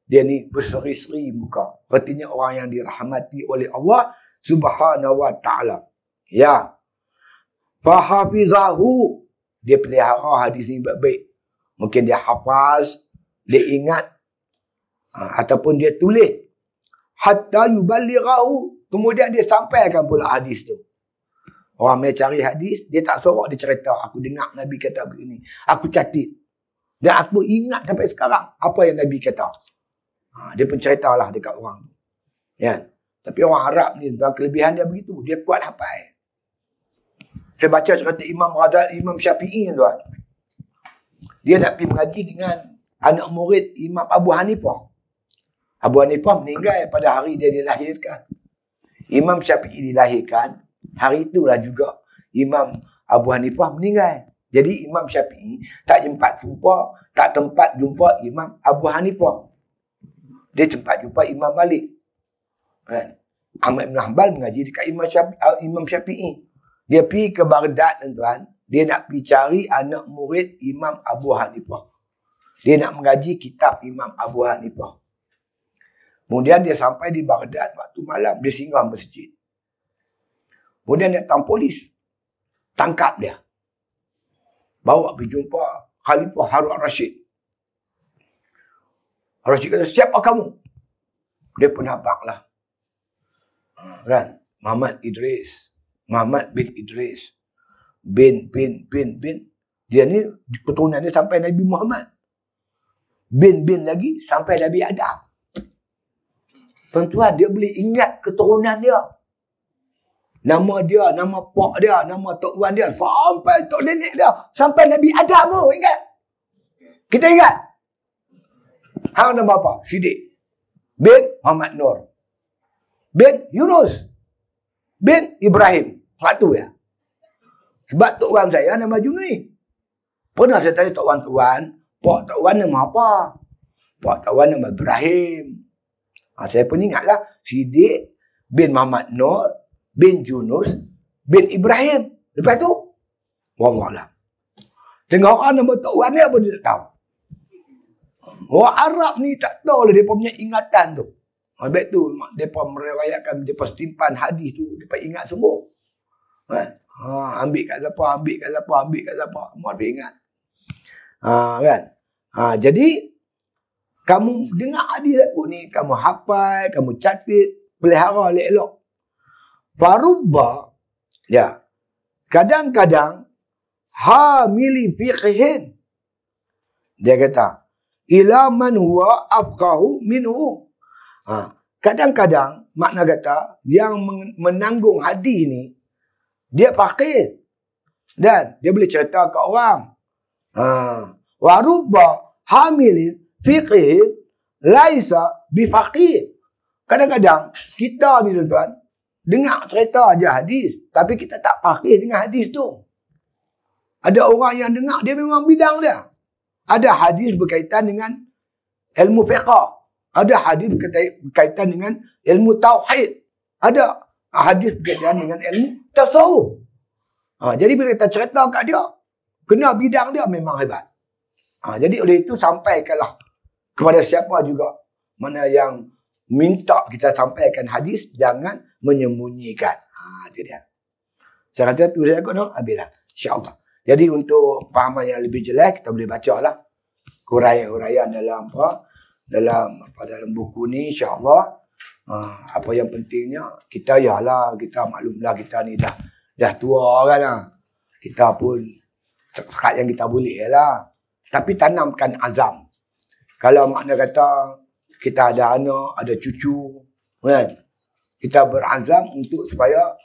dia ni berseri-seri muka. Artinya orang yang dirahmati oleh Allah Subhanahu wa Ta'ala. Ya. Fahafizahu, dia pelihara hadis ni baik-baik. Mungkin dia hafaz, dia ingat, ataupun dia tulis. Hatta yuballighahu, kemudian dia sampaikan pula hadis tu. Orang mai cari hadis, dia tak sorok, dia cerita, aku dengar Nabi kata begini, aku catat. Dan aku ingat sampai sekarang apa yang Nabi kata. Dia pun ceritalah dekat orang. Ya. Tapi orang Arab ni, kelebihan dia begitu, dia kuat hafal. Saya baca cerita Imam Syafi'i tuan. Dia nak pergi mengaji dengan anak murid Imam Abu Hanifah. Abu Hanifah meninggal pada hari dia dilahirkan. Imam Syafi'i dilahirkan, hari itulah juga Imam Abu Hanifah meninggal. Jadi Imam Syafi'i tak sempat jumpa Imam Abu Hanifah. Dia sempat jumpa Imam Malik. Ahmad bin Hanbal mengaji dekat Imam Syafi'i. Dia pergi ke Baghdad tuan. Dia nak pergi cari anak murid Imam Abu Hanifah. Dia nak mengaji kitab Imam Abu Hanifah. Kemudian dia sampai di Baghdad waktu malam. Dia singgah masjid. Kemudian datang polis. Tangkap dia. Bawa pergi jumpa Khalifah Harun Rashid. Rashid kata, siapa kamu? Dia penabak lah. Kan? Muhammad Idris. Muhammad bin Idris. Bin. Dia ni keturunan dia sampai Nabi Muhammad. Bin lagi sampai Nabi Adam. Tuan-tuan, dia boleh ingat keturunan dia. Nama dia, nama pak dia, nama tok wan dia. Sampai tok nenek dia. Sampai Nabi Adam pun ingat. Kita ingat. Hang nama apa? Siddiq. Bin Muhammad Nur. Bin Yunus. Bin Ibrahim. Satu ya. Sebab tok wan saya nama Junai. Pernah saya tanya tok wan, pak tok wan nama apa? Pak tok wan nama Ibrahim. Saya pun ingatlah. Siddiq bin Muhammad Nur, bin Yunus, bin Ibrahim. Lepas tu, Wallahualam. Tengok orang nama tok wan ni apa dia tak tahu. Orang Arab ni tak tahu lah dia punya ingatan tu. Habis tu, mereka meriwayatkan, mereka simpan hadis tu, mereka ingat sungguh. Ambil kat siapa. Mereka ingat. Kan? Jadi, kamu dengar hadis aku ni, kamu hafal, kamu catat, pelihara elok-elok. Farubba, ya. Kadang-kadang, hamili fiqhin. Dia kata, ila man huwa afqahu minhu. Kadang-kadang, makna kata, yang menanggung hadis ni, dia faqih. Dan dia boleh cerita ke orang. Warubba hamilin fiqih laisa bifaqih. Kadang-kadang kita ni tuan-tuan dengar cerita aja hadis, tapi kita tak faqih dengan hadis tu. Ada orang yang dengar dia memang bidang dia. Ada hadis berkaitan dengan ilmu fiqh, ada hadis berkaitan dengan ilmu tauhid, ada hadis berkaitan dengan ilmu tasawuf. Jadi bila kita cerita kat dia, kena bidang dia memang hebat. Jadi oleh itu sampaikanlah kepada siapa juga mana yang minta kita sampaikan hadis, jangan menyembunyikan. Itu dia. Saya kata tu saya kot no, habislah. InsyaAllah. Jadi untuk pahaman yang lebih jelas, kita boleh baca lah huraian-huraian dalam dalam buku ni, insyaAllah. Apa yang pentingnya, kita kita maklumlah kita ni dah tua kan lah. Kita pun sekat yang kita boleh lah. Tapi tanamkan azam. Kalau makna kata kita ada anak, ada cucu, kan? Kita berazam untuk supaya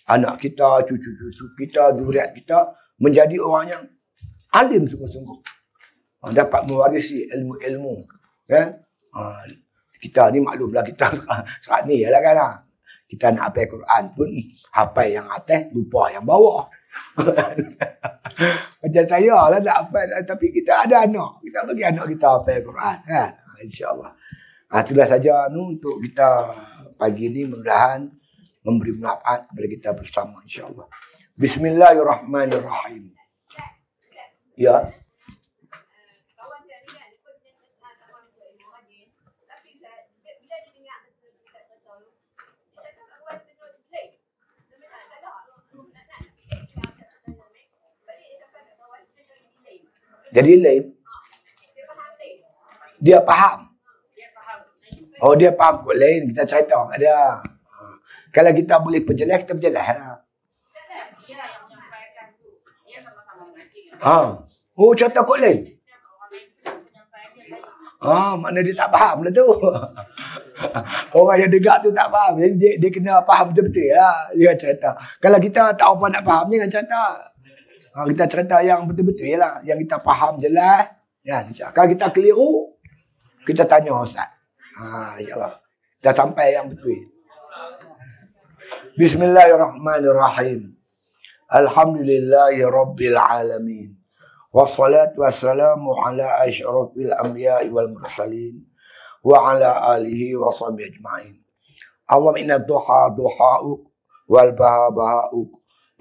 anak kita, cucu-cucu kita, zuriat kita menjadi orang yang alim sungguh-sungguh. Dapat mewarisi ilmu-ilmu. Kan? Kita ni maklumlah kita saat ni lah kan lah. Kita nak hafal Quran pun hafal yang atas, lupa yang bawah. Macam saya lah nak hafal, tapi kita ada anak. Kita bagi anak kita hafal Quran. Kan? InsyaAllah. Itulah saja untuk kita pagi ni, mudah-mudahan memberi manfaat kepada kita bersama insyaAllah. Bismillahirrahmanirrahim. Ya. Jadi lain. Dia faham. Oh, dia faham kot lain. Kita cerita kat dia. Kalau kita boleh perjelas, kita perjelas lah. Oh, cerita kot lain. Makna dia tak faham lah tu. Orang yang dengar tu tak faham. Jadi dia kena faham betul-betul lah. Dia cerita. Kalau kita tak apa nak faham, jangan cerita. Kita cerita yang betul-betul lah. Yang kita faham jelas. Ya, kalau kita keliru, kita tanya Ustaz. InsyaAllah. Dah sampai yang betul. Bismillahirrahmanirrahim. Alhamdulillahi Rabbil Alamin. Wassalatu wassalamu ala asyrafil anbiya'i wal mursalin. Wa ala alihi wa sahbihi ajma'in. Allahumma inna duha duha'uk. Wal baha baha'uk.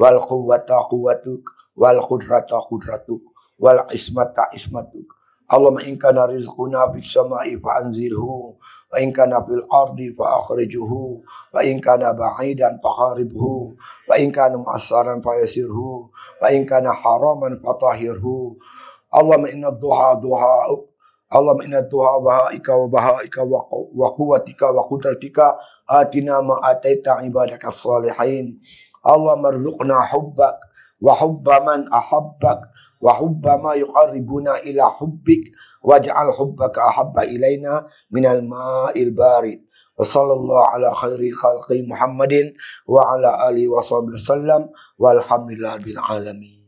Wal quwwata quwwatuk. Wal qudrata qudratuk. Wal ismata ismatuk. Allahumma in kana rizquna fis sama'i fa'anzilhu wa in kana fil ardi fa'akhrijhu wa in kana ba'idan faqaribhu wa in kana mu'assaran fayasirhu wa in kana haraman fatahhirhu. Allahumma inna duha Allahumma inna duha bahaika wa quwwatika wa qudratika atina ma ataita ibadaka salihin. Allahumma arzuqna hubbak wa hubba man ahabbak wa hubba ma yuqarribuna ila hubbik waj'al hubbaka ahabba ilaina minal ma'il barid. Wa sallallahu ala khairi khalqi Muhammadin wa ala alihi wa sahbihi wasallam walhamdulillahi bil alamin.